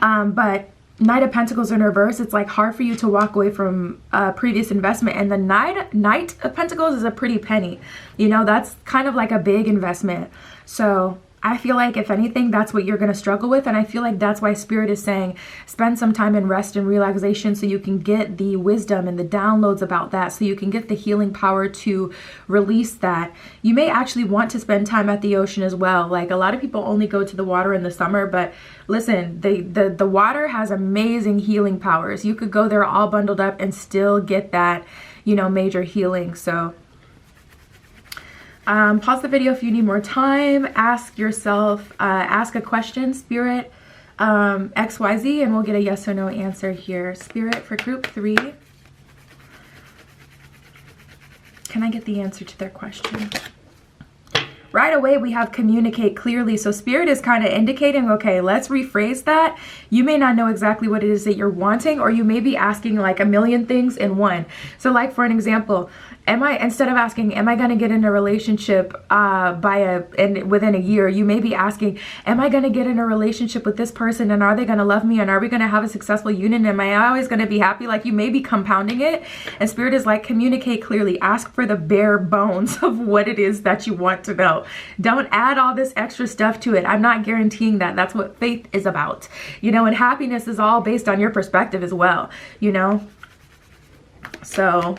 But Knight of Pentacles in reverse, it's like hard for you to walk away from a previous investment, and the Knight of Pentacles is a pretty penny. You know, that's kind of like a big investment. So I feel like if anything, that's what you're going to struggle with. And I feel like that's why Spirit is saying spend some time in rest and relaxation so you can get the wisdom and the downloads about that, so you can get the healing power to release that. You may actually want to spend time at the ocean as well. Like a lot of people only go to the water in the summer, but listen, the water has amazing healing powers. You could go there all bundled up and still get that, you know, major healing. So pause the video if you need more time. Ask yourself, ask a question, Spirit, XYZ, and we'll get a yes or no answer here. Spirit, for group 3, can I get the answer to their question? Right away, we have communicate clearly. So Spirit is kind of indicating, okay, let's rephrase that. You may not know exactly what it is that you're wanting, or you may be asking like a million things in one. So like for an example, instead of asking, am I going to get in a relationship within a year, you may be asking, am I going to get in a relationship with this person, and are they going to love me, and are we going to have a successful union? Am I always going to be happy? Like you may be compounding it, and Spirit is like, communicate clearly. Ask for the bare bones of what it is that you want to know. Don't add all this extra stuff to it. I'm not guaranteeing that. That's what faith is about, you know, and happiness is all based on your perspective as well, you know. So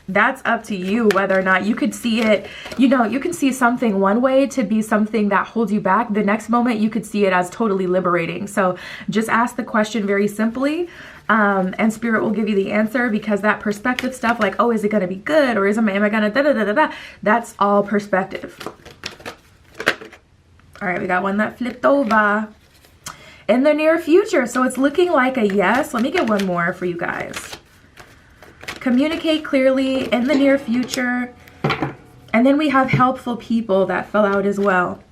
that's up to you whether or not you could see it. You know, you can see something one way to be something that holds you back. The next moment you could see it as totally liberating. So just ask the question very simply, and Spirit will give you the answer, because that perspective stuff like, oh, is it going to be good, or am I going to da da da da da, that's all perspective. All right, we got one that flipped over. In the near future, so it's looking like a yes. Let me get one more for you guys. Communicate clearly, in the near future. And then we have helpful people that fell out as well.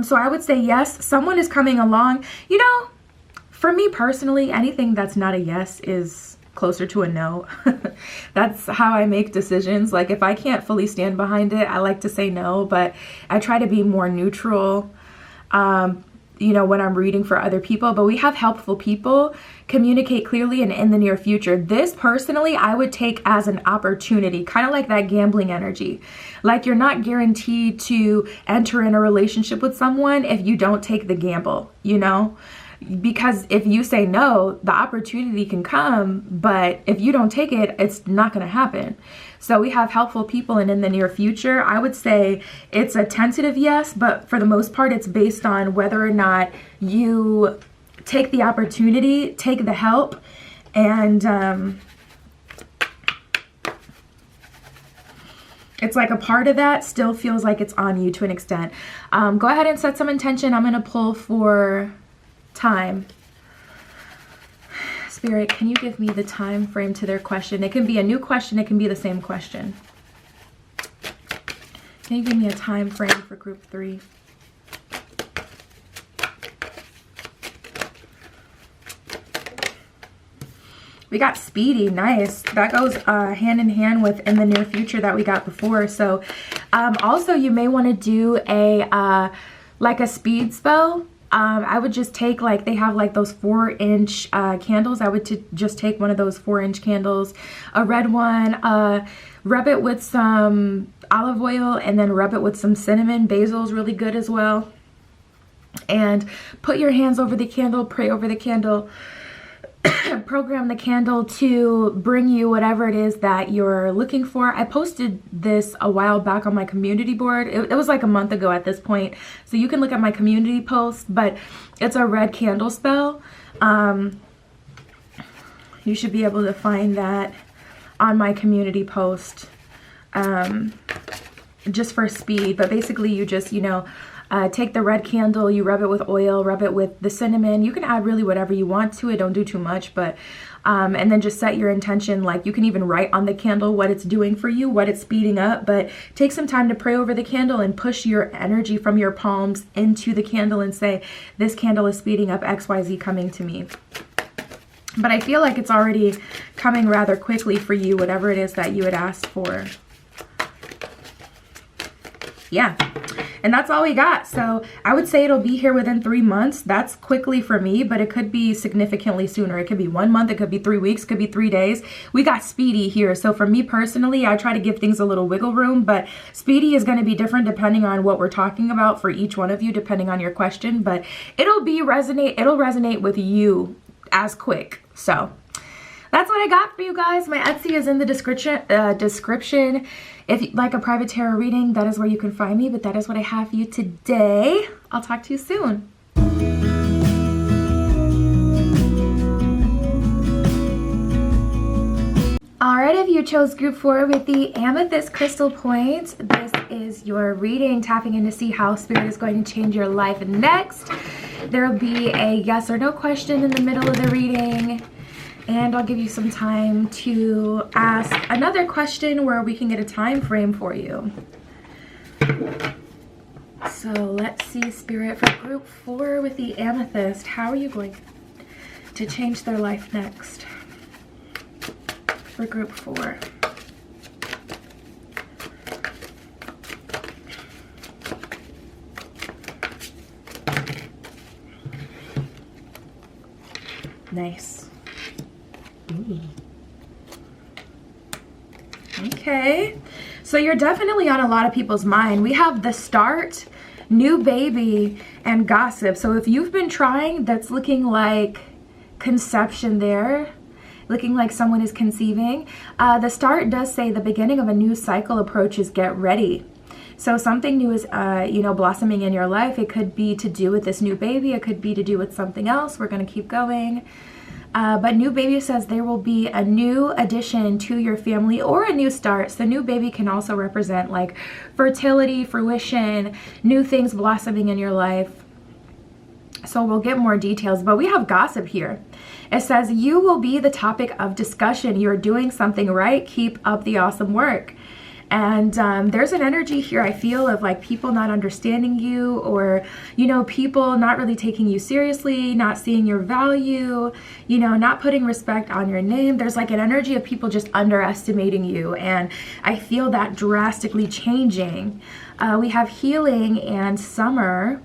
So I would say yes, someone is coming along. You know, for me personally, anything that's not a yes is closer to a no. That's how I make decisions. Like if I can't fully stand behind it, I like to say no, but I try to be more neutral, you know, when I'm reading for other people. But we have helpful people, communicate clearly, and in the near future. This personally, I would take as an opportunity, kind of like that gambling energy. Like you're not guaranteed to enter in a relationship with someone if you don't take the gamble, you know? Because if you say no, the opportunity can come, but if you don't take it, it's not going to happen. So we have helpful people, and in the near future, I would say it's a tentative yes, but for the most part, it's based on whether or not you take the opportunity, take the help, and it's like a part of that still feels like it's on you to an extent. Go ahead and set some intention. I'm going to pull for time. Spirit, can you give me the time frame to their question? It can be a new question. It can be the same question. Can you give me a time frame for group 3? We got speedy. Nice. That goes hand in hand with in the near future that we got before. So also you may want to do a like a speed spell. I would just take, like, they have like those 4-inch candles. I would just take one of those 4-inch candles, a red one, rub it with some olive oil, and then rub it with some cinnamon. Basil is really good as well. And put your hands over the candle, pray over the candle, program the candle to bring you whatever it is that you're looking for. I posted this a while back on my community board. It was like a month ago at this point, so you can look at my community post, but it's a red candle spell. You should be able to find that on my community post, just for speed. But basically you just, you know, take the red candle, you rub it with oil, rub it with the cinnamon. You can add really whatever you want to it. Don't do too much, but and then just set your intention. Like you can even write on the candle what it's doing for you, what it's speeding up. But take some time to pray over the candle and push your energy from your palms into the candle and say, this candle is speeding up XYZ coming to me. But I feel like it's already coming rather quickly for you, whatever it is that you had asked for. Yeah. And that's all we got. So I would say it'll be here within 3 months. That's quickly for me, but it could be significantly sooner. It could be 1 month, it could be 3 weeks, it could be 3 days. We got speedy here. So for me personally, I try to give things a little wiggle room, but speedy is going to be different depending on what we're talking about for each one of you, depending on your question, but it'll resonate with you as quick. So that's what I got for you guys. My Etsy is in the description. If you'd like a private tarot reading, that is where you can find me, but that is what I have for you today. I'll talk to you soon. Alright, if you chose group 4 with the amethyst crystal points, this is your reading, tapping in to see how spirit is going to change your life next. There will be a yes or no question in the middle of the reading, and I'll give you some time to ask another question where we can get a time frame for you. So let's see, spirit, for group 4 with the amethyst, how are you going to change their life next? For group 4. Nice. Ooh. Okay, so you're definitely on a lot of people's mind. We have the start, new baby, and gossip. So if you've been trying, that's looking like conception there. Looking like someone is conceiving. The start does say the beginning of a new cycle approaches, get ready. So something new is, blossoming in your life. It could be to do with this new baby. It could be to do with something else. We're going to keep going. But new baby says there will be a new addition to your family or a new start. So new baby can also represent like fertility, fruition, new things blossoming in your life. So we'll get more details, but we have gossip here. It says you will be the topic of discussion. You're doing something right. Keep up the awesome work. And there's an energy here, I feel, of like people not understanding you, or, people not really taking you seriously, not seeing your value, not putting respect on your name. There's like an energy of people just underestimating you. And I feel that drastically changing. We have healing and summer.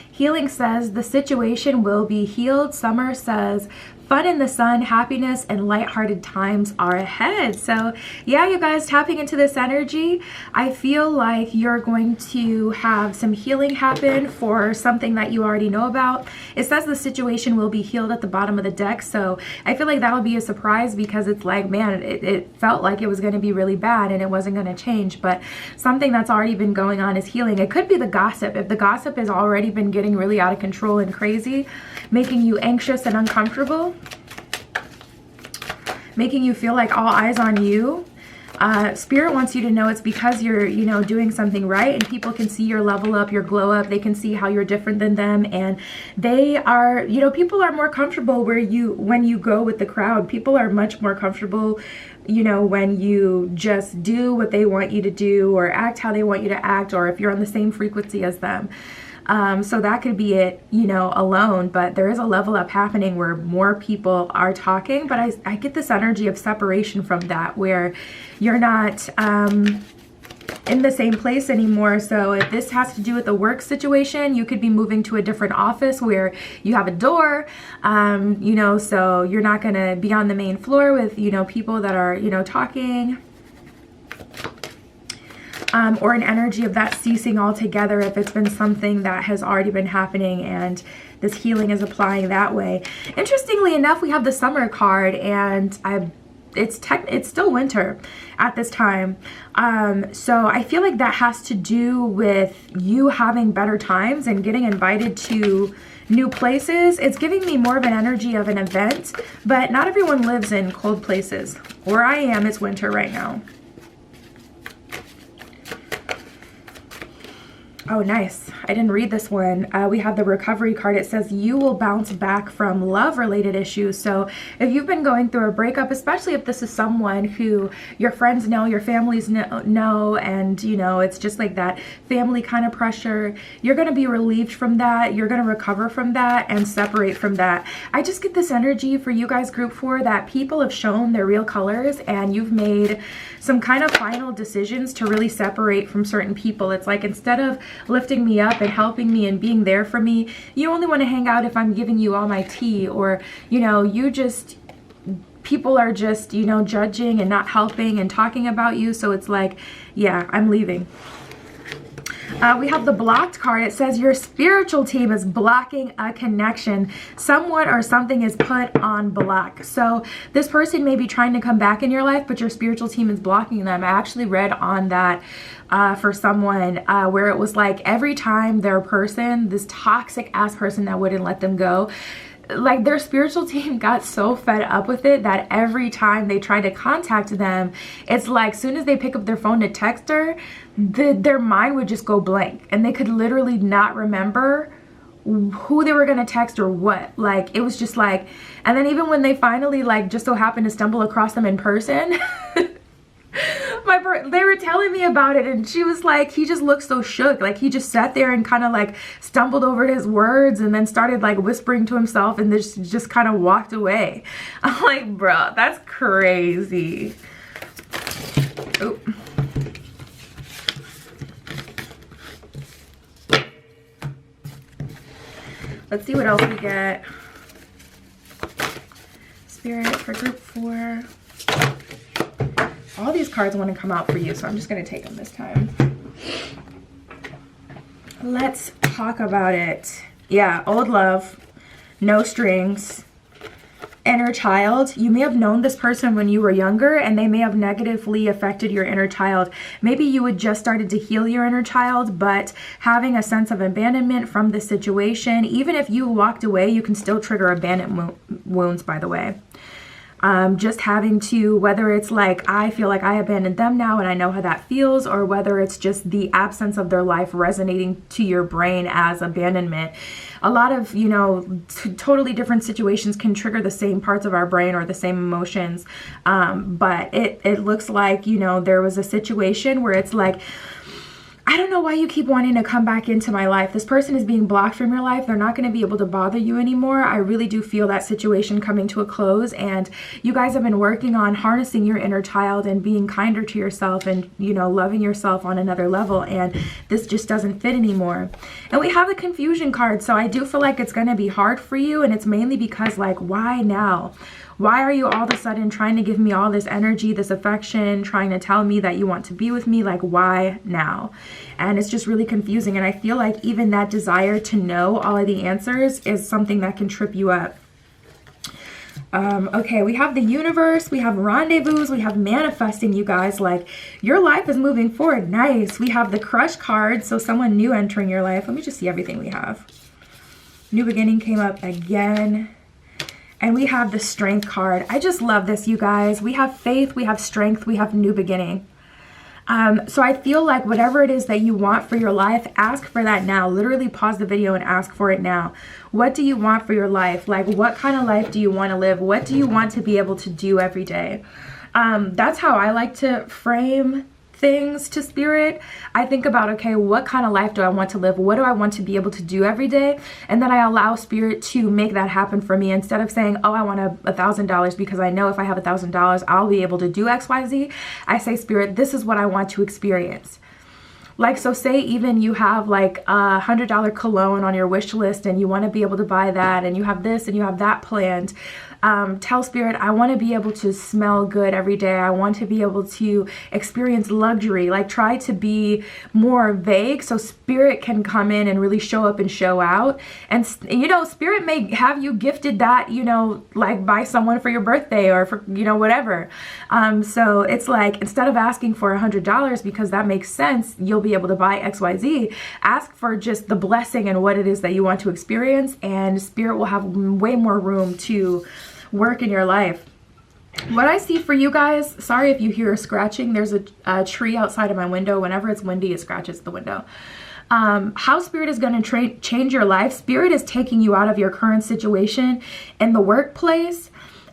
Healing says the situation will be healed. Summer says fun in the sun, happiness, and lighthearted times are ahead. So yeah, you guys, tapping into this energy, I feel like you're going to have some healing happen for something that you already know about. It says the situation will be healed at the bottom of the deck. So I feel like that'll be a surprise, because it's like, man, it felt like it was going to be really bad and it wasn't going to change. But something that's already been going on is healing. It could be the gossip. If the gossip has already been getting really out of control and crazy, making you anxious and uncomfortable, making you feel like all eyes on you, Spirit wants you to know it's because you're, doing something right, and people can see your level up, your glow up. They can see how you're different than them, and they are, people are more comfortable when you go with the crowd. People are much more comfortable, when you just do what they want you to do, or act how they want you to act, or if you're on the same frequency as them. So that could be it, alone, but there is a level up happening where more people are talking, but I get this energy of separation from that, where you're not in the same place anymore. So if this has to do with the work situation, you could be moving to a different office where you have a door, so you're not going to be on the main floor with, people that are, talking. Or an energy of that ceasing altogether if it's been something that has already been happening and this healing is applying that way. Interestingly enough, we have the summer card, and it's still winter at this time. So I feel like that has to do with you having better times and getting invited to new places. It's giving me more of an energy of an event, but not everyone lives in cold places. Where I am, it's winter right now. Oh, nice. I didn't read this one. We have the recovery card. It says you will bounce back from love-related issues. So if you've been going through a breakup, especially if this is someone who your friends know, your families know, and, it's just like that family kind of pressure, you're going to be relieved from that. You're going to recover from that and separate from that. I just get this energy for you guys, group 4, that people have shown their real colors, and you've made some kind of final decisions to really separate from certain people. It's like, instead of lifting me up and helping me and being there for me. You only want to hang out if I'm giving you all my tea, or, you know, people are just, you know, judging and not helping and talking about you. So it's like, yeah, I'm leaving. We have the blocked card. It says your spiritual team is blocking a connection. Someone or something is put on block. So this person may be trying to come back in your life, but your spiritual team is blocking them. I actually read on that for someone where it was like every time their person, this toxic ass person that wouldn't let them go, like their spiritual team got so fed up with it that every time they tried to contact them, it's like soon as they pick up their phone to text her, their mind would just go blank and they could literally not remember who they were going to text or what. Like it was just like, and then even when they finally like just so happened to stumble across them in person, they were telling me about it, and she was like, he just looked so shook. Like he just sat there and kind of like stumbled over his words and then started like whispering to himself and just kind of walked away. I'm like, bro, that's crazy. Oh. Let's see what else we get. Spirit for group 4. All these cards want to come out for you, so I'm just going to take them this time. Let's talk about it. Yeah, old love, no strings, inner child. You may have known this person when you were younger, and they may have negatively affected your inner child. Maybe you had just started to heal your inner child, but having a sense of abandonment from this situation, even if you walked away, you can still trigger abandonment wounds, by the way. Just having to, whether it's like, I feel like I abandoned them now and I know how that feels, or whether it's just the absence of their life resonating to your brain as abandonment. A lot of, you know, totally different situations can trigger the same parts of our brain or the same emotions. But it looks like, you know, there was a situation where it's like, I don't know why you keep wanting to come back into my life. This person is being blocked from your life. They're not going to be able to bother you anymore. I really do feel that situation coming to a close, and you guys have been working on harnessing your inner child and being kinder to yourself and, you know, loving yourself on another level, and this just doesn't fit anymore. And we have the confusion card, so I do feel like it's going to be hard for you, and it's mainly because, like, why now? Why are you all of a sudden trying to give me all this energy, this affection, trying to tell me that you want to be with me? Like, why now? And it's just really confusing. And I feel like even that desire to know all of the answers is something that can trip you up. Okay, we have the universe, we have rendezvous, we have manifesting, you guys. Like, your life is moving forward. Nice. We have the crush card, so someone new entering your life. Let me just see everything we have. New beginning came up again. And we have the strength card. I just love this, you guys. We have faith, we have strength, we have new beginning. So I feel like whatever it is that you want for your life, ask for that now. Literally pause the video and ask for it now. What do you want for your life? Like, what kind of life do you want to live? What do you want to be able to do every day? That's how I like to frame things to spirit. I think about, okay, what kind of life do I want to live? What do I want to be able to do every day? And then I allow spirit to make that happen for me, instead of saying, oh, I want $1,000 because I know if I have $1,000, I'll be able to do XYZ. I say, spirit, this is what I want to experience. Like, so say even you have like a $100 cologne on your wish list and you want to be able to buy that, and you have this and you have that planned. Tell spirit, I want to be able to smell good every day. I want to be able to experience luxury. Like, try to be more vague so spirit can come in and really show up and show out. And, you know, spirit may have you gifted that, you know, like by someone for your birthday or for, you know, whatever. So it's like, instead of asking for $100 because that makes sense, you'll be able to buy XYZ, ask for just the blessing and what it is that you want to experience, and spirit will have way more room to work in your life. What I see for you guys, sorry if you hear scratching, there's a tree outside of my window. Whenever it's windy, it scratches the window. How spirit is going to change your life. Spirit is taking you out of your current situation in the workplace,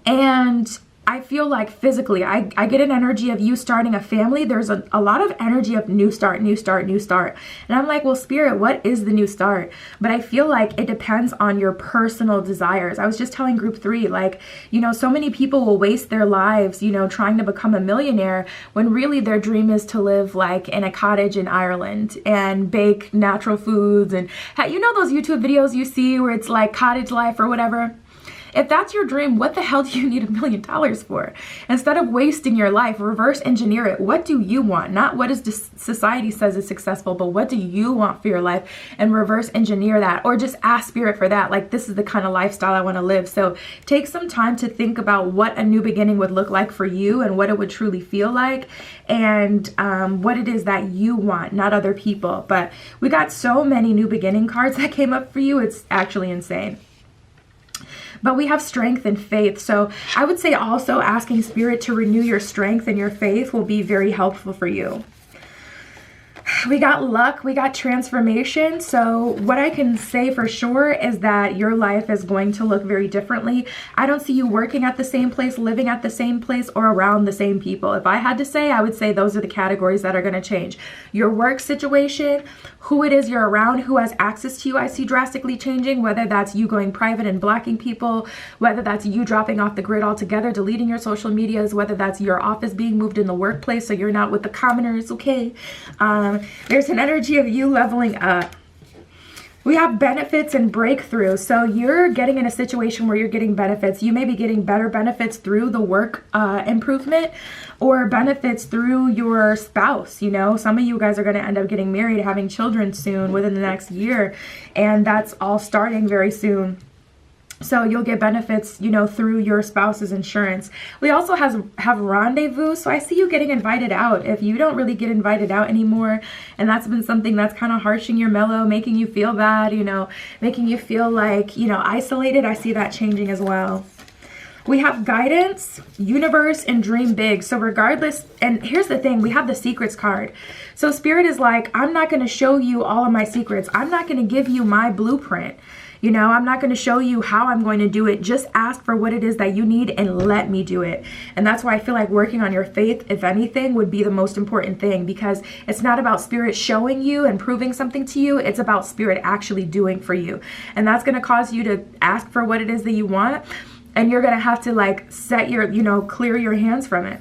and I feel like physically, I get an energy of you starting a family. There's a lot of energy of new start, new start, new start. And I'm like, well, Spirit, what is the new start? But I feel like it depends on your personal desires. I was just telling group 3, like, you know, so many people will waste their lives, you know, trying to become a millionaire when really their dream is to live like in a cottage in Ireland and bake natural foods. And you know those YouTube videos you see where it's like cottage life or whatever? If that's your dream, what the hell do you need $1 million for? Instead of wasting your life, reverse engineer it. What do you want? Not what is society says is successful, but what do you want for your life? And reverse engineer that, or just ask Spirit for that. Like, this is the kind of lifestyle I want to live. So take some time to think about what a new beginning would look like for you and what it would truly feel like, and what it is that you want, not other people. But we got so many new beginning cards that came up for you. It's actually insane. But we have strength and faith. So I would say also asking Spirit to renew your strength and your faith will be very helpful for you. We got luck, we got transformation. So what I can say for sure is that your life is going to look very differently. I don't see you working at the same place, living at the same place, or around the same people. If I had to say, I would say those are the categories that are going to change. Your work situation, who it is you're around, who has access to you, I see drastically changing, whether that's you going private and blocking people, whether that's you dropping off the grid altogether, deleting your social medias, whether that's your office being moved in the workplace so you're not with the commoners, okay? There's an energy of you leveling up. We have benefits and breakthrough. So you're getting in a situation where you're getting benefits. You may be getting better benefits through the work improvement, or benefits through your spouse. You know, some of you guys are going to end up getting married, having children soon within the next year. And that's all starting very soon. So you'll get benefits, you know, through your spouse's insurance. We also have rendezvous. So I see you getting invited out. If you don't really get invited out anymore, and that's been something that's kind of harshing your mellow, making you feel bad, you know, making you feel like, you know, isolated, I see that changing as well. We have guidance, universe, and dream big. So regardless, and here's the thing, we have the secrets card. So Spirit is like, I'm not going to show you all of my secrets. I'm not going to give you my blueprint. You know, I'm not going to show you how I'm going to do it. Just ask for what it is that you need and let me do it. And that's why I feel like working on your faith, if anything, would be the most important thing, because it's not about Spirit showing you and proving something to you. It's about Spirit actually doing for you. And that's going to cause you to ask for what it is that you want. And you're going to have to like set your, you know, clear your hands from it.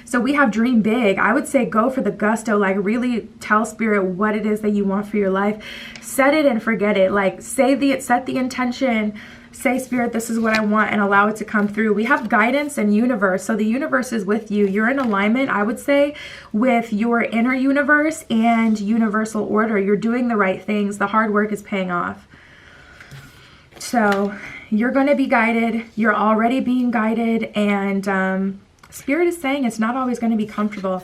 So we have dream big. I would say go for the gusto, like really tell Spirit what it is that you want for your life. Set it and forget it. Like set the intention, say Spirit, this is what I want, and allow it to come through. We have guidance and universe. So the universe is with you. You're in alignment, I would say, with your inner universe and universal order. You're doing the right things. The hard work is paying off. So you're going to be guided. You're already being guided, and Spirit is saying it's not always going to be comfortable,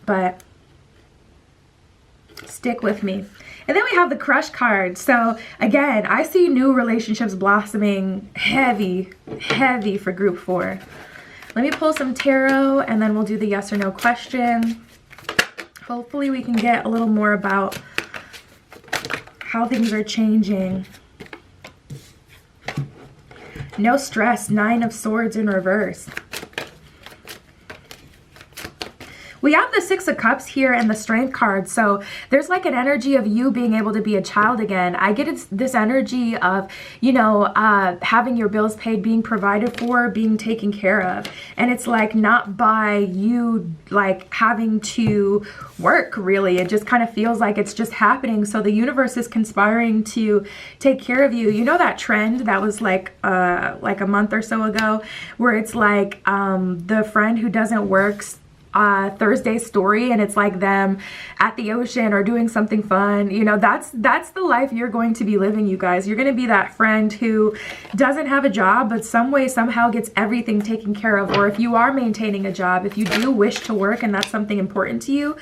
but stick with me. And then we have the crush card. So again, I see new relationships blossoming heavy for group 4. Let me pull some tarot and then we'll do the yes or no question. Hopefully we can get a little more about how things are changing. No stress, 9 of Swords in reverse. We have the 6 of Cups here and the Strength card. So there's like an energy of you being able to be a child again. I get this energy of, you know, having your bills paid, being provided for, being taken care of. And it's like not by you like having to work really. It just kind of feels like it's just happening. So the universe is conspiring to take care of you. You know that trend that was like a month or so ago where it's like the friend who doesn't work Thursday story, and it's like them at the ocean or doing something fun. You know, that's the life you're going to be living, you guys. You're going to be that friend who doesn't have a job, but some way somehow gets everything taken care of. Or if you are maintaining a job, if you do wish to work and that's something important to you,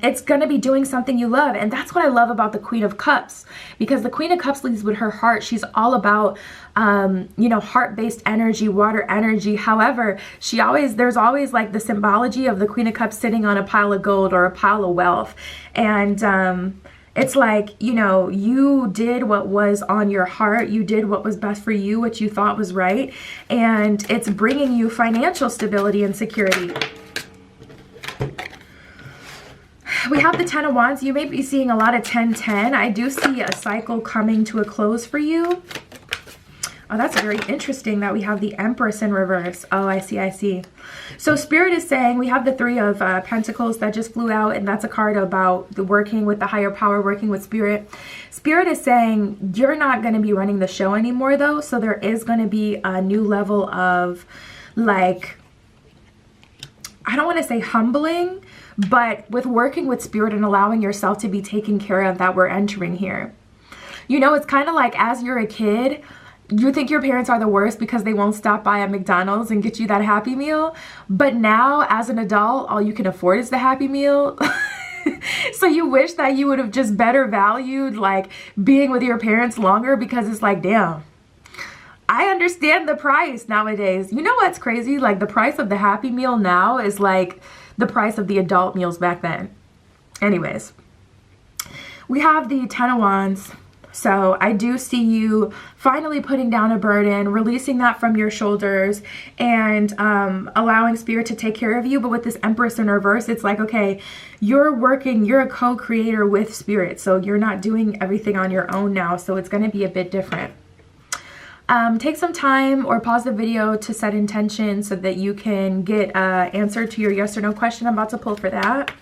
it's going to be doing something you love. And that's what I love about the Queen of Cups, because the Queen of Cups leads with her heart. She's all about, you know, heart-based energy, water energy. However, there's always like the symbology of the Queen of Cups sitting on a pile of gold or a pile of wealth. And, It's like, you know, you did what was on your heart. You did what was best for you, what you thought was right. And it's bringing you financial stability and security. We have the 10 of Wands. You may be seeing a lot of 10-10. I do see a cycle coming to a close for you. Oh, that's very interesting that we have the Empress in reverse. Oh, I see, I see. So Spirit is saying, we have the 3 of Pentacles that just flew out, and that's a card about the working with the higher power, working with Spirit. Spirit is saying, you're not going to be running the show anymore, though. So there is going to be a new level of, like, I don't want to say humbling, but with working with Spirit and allowing yourself to be taken care of, that we're entering here. You know, it's kind of like as you're a kid, you think your parents are the worst because they won't stop by at McDonald's and get you that Happy Meal. But now as an adult, all you can afford is the Happy Meal. So you wish that you would have just better valued like being with your parents longer, because it's like, damn, I understand the price nowadays. You know what's crazy? Like the price of the Happy Meal now is like the price of the adult meals back then. Anyways, we have the 10 of Wands. So I do see you finally putting down a burden, releasing that from your shoulders, and allowing Spirit to take care of you. But with this Empress in reverse, it's like, okay, you're working, you're a co-creator with Spirit. So you're not doing everything on your own now. So it's going to be a bit different. Take some time or pause the video to set intention so that you can get an answer to your yes or no question. I'm about to pull for that.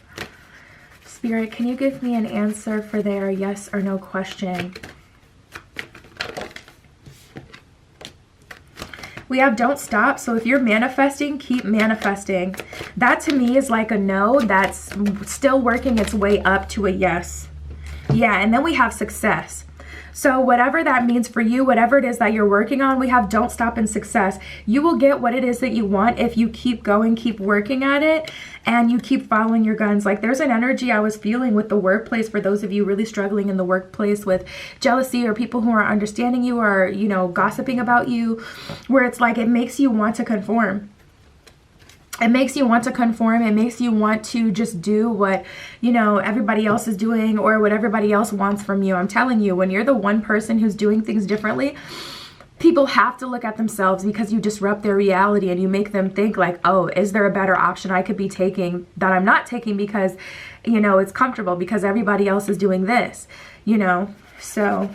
Spirit, can you give me an answer for their yes or no question? We have don't stop. So if you're manifesting, keep manifesting. That to me is like a no that's still working its way up to a yes. Yeah, and then we have success. So whatever that means for you, whatever it is that you're working on, we have don't stop and success. You will get what it is that you want if you keep going, keep working at it, and you keep following your guns. Like there's an energy I was feeling with the workplace for those of you really struggling in the workplace with jealousy or people who aren't understanding you or, you know, gossiping about you, where it's like it makes you want to conform. It makes you want to conform. It makes you want to just do what, you know, everybody else is doing or what everybody else wants from you. I'm telling you, when you're the one person who's doing things differently, people have to look at themselves because you disrupt their reality and you make them think like, oh, is there a better option I could be taking that I'm not taking because, you know, it's comfortable because everybody else is doing this, you know? So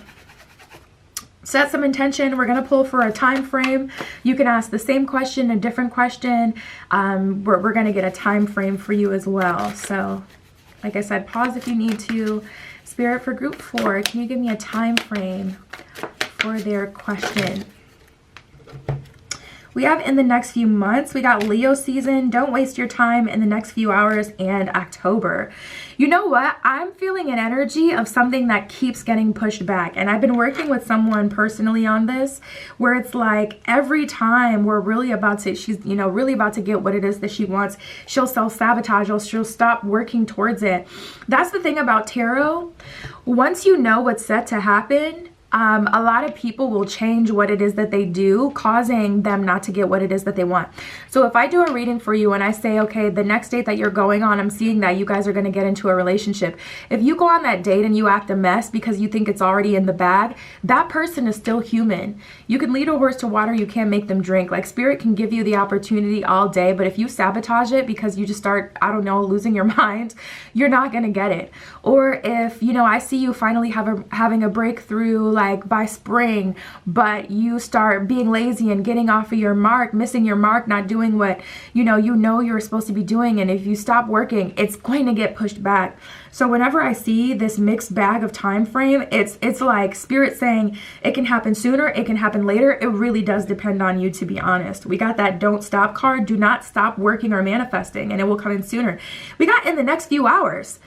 set some intention. We're going to pull for a time frame. You can ask the same question, a different question. We're going to get a time frame for you as well. So like I said, pause if you need to. Spirit, for group 4, can you give me a time frame for their question? We have in the next few months, we got Leo season, don't waste your time, in the next few hours, and October. You know what? I'm feeling an energy of something that keeps getting pushed back. And I've been working with someone personally on this, where it's like every time we're really about to, she's, you know, really about to get what it is that she wants, she'll self-sabotage, or she'll stop working towards it. That's the thing about tarot. Once you know what's set to happen, a lot of people will change what it is that they do, causing them not to get what it is that they want. So if I do a reading for you and I say, okay, the next date that you're going on, I'm seeing that you guys are going to get into a relationship. If you go on that date and you act a mess because you think it's already in the bag, that person is still human. You can lead a horse to water, you can't make them drink. Like Spirit can give you the opportunity all day, but if you sabotage it because you just start, I don't know, losing your mind, you're not going to get it. Or if, you know, I see you finally having a breakthrough, like by spring, but you start being lazy and getting off of your mark, missing your mark, not doing what you know you're supposed to be doing, and if you stop working, it's going to get pushed back. So whenever I see this mixed bag of time frame, it's like Spirit saying it can happen sooner, it can happen later. It really does depend on you, to be honest. We got that don't stop card. Do not stop working or manifesting, and it will come in sooner. We got in the next few hours.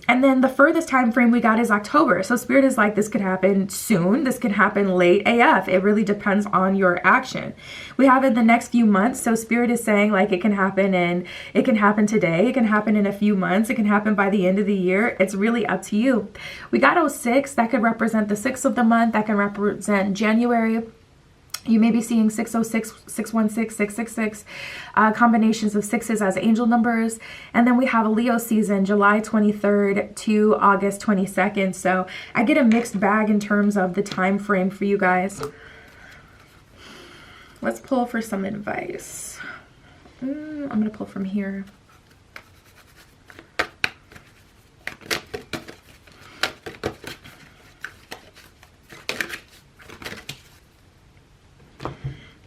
And then the furthest time frame we got is October. So Spirit is like, this could happen soon. This could happen late AF. It really depends on your action. We have in the next few months. So Spirit is saying like it can happen, and it can happen today. It can happen in a few months. It can happen by the end of the year. It's really up to you. We got 06. That could represent the 6th of the month. That can represent January. You may be seeing 606, 616, 666, combinations of sixes as angel numbers. And then we have a Leo season, July 23rd to August 22nd. So I get a mixed bag in terms of the time frame for you guys. Let's pull for some advice. I'm going to pull from here.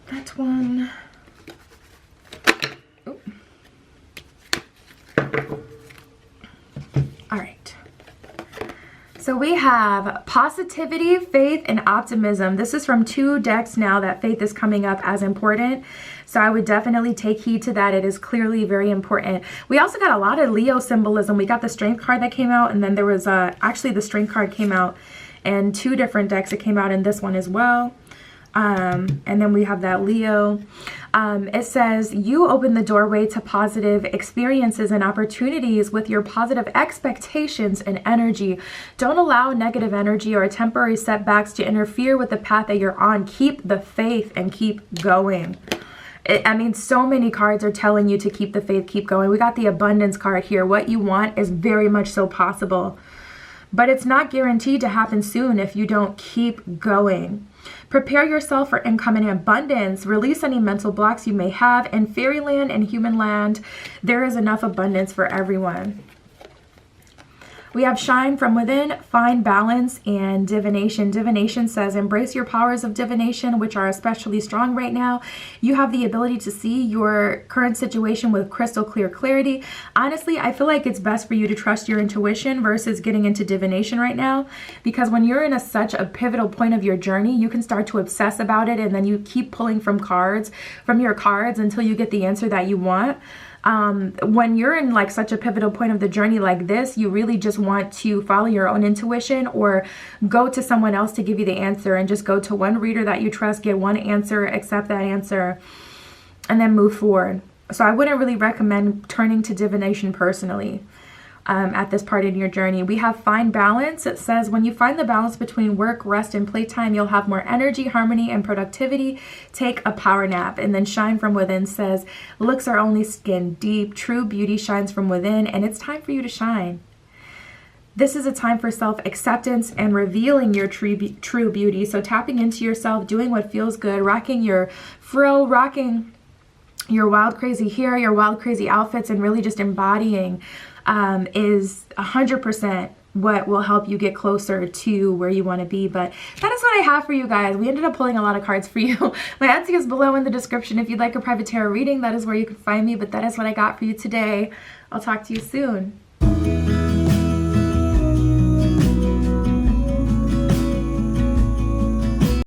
That one. Oh. All right. So we have positivity, faith, and optimism. This is from 2 decks now that faith is coming up as important. So I would definitely take heed to that. It is clearly very important. We also got a lot of Leo symbolism. We got the strength card that came out, and then there was actually the strength card came out in 2 different decks. It came out in this one as well. And then we have that Leo. It says, you open the doorway to positive experiences and opportunities with your positive expectations and energy. Don't allow negative energy or temporary setbacks to interfere with the path that you're on. Keep the faith and keep going. I mean, so many cards are telling you to keep the faith, keep going. We got the abundance card here. What you want is very much so possible. But it's not guaranteed to happen soon if you don't keep going. Prepare yourself for incoming abundance. Release any mental blocks you may have. In fairyland and human land, there is enough abundance for everyone. We have shine from within, find balance, and divination. Divination says, embrace your powers of divination, which are especially strong right now. You have the ability to see your current situation with crystal clear clarity. Honestly, I feel like it's best for you to trust your intuition versus getting into divination right now, because when you're in such a pivotal point of your journey, you can start to obsess about it, and then you keep pulling from your cards until you get the answer that you want. When you're in like such a pivotal point of the journey like this, you really just want to follow your own intuition or go to someone else to give you the answer, and just go to one reader that you trust, get one answer, accept that answer, and then move forward. So I wouldn't really recommend turning to divination personally. At this part in your journey. We have find balance. It says, when you find the balance between work, rest, and playtime, you'll have more energy, harmony, and productivity. Take a power nap. And then shine from within says, looks are only skin deep. True beauty shines from within, and it's time for you to shine. This is a time for self-acceptance and revealing your true beauty. So tapping into yourself, doing what feels good, rocking your fro, rocking your wild, crazy hair, your wild, crazy outfits, and really just embodying is 100% what will help you get closer to where you want to be. But that is what I have for you guys. We ended up pulling a lot of cards for you. My Etsy is below in the description. If you'd like a private tarot reading, that is where you can find me. But that is what I got for you today. I'll talk to you soon.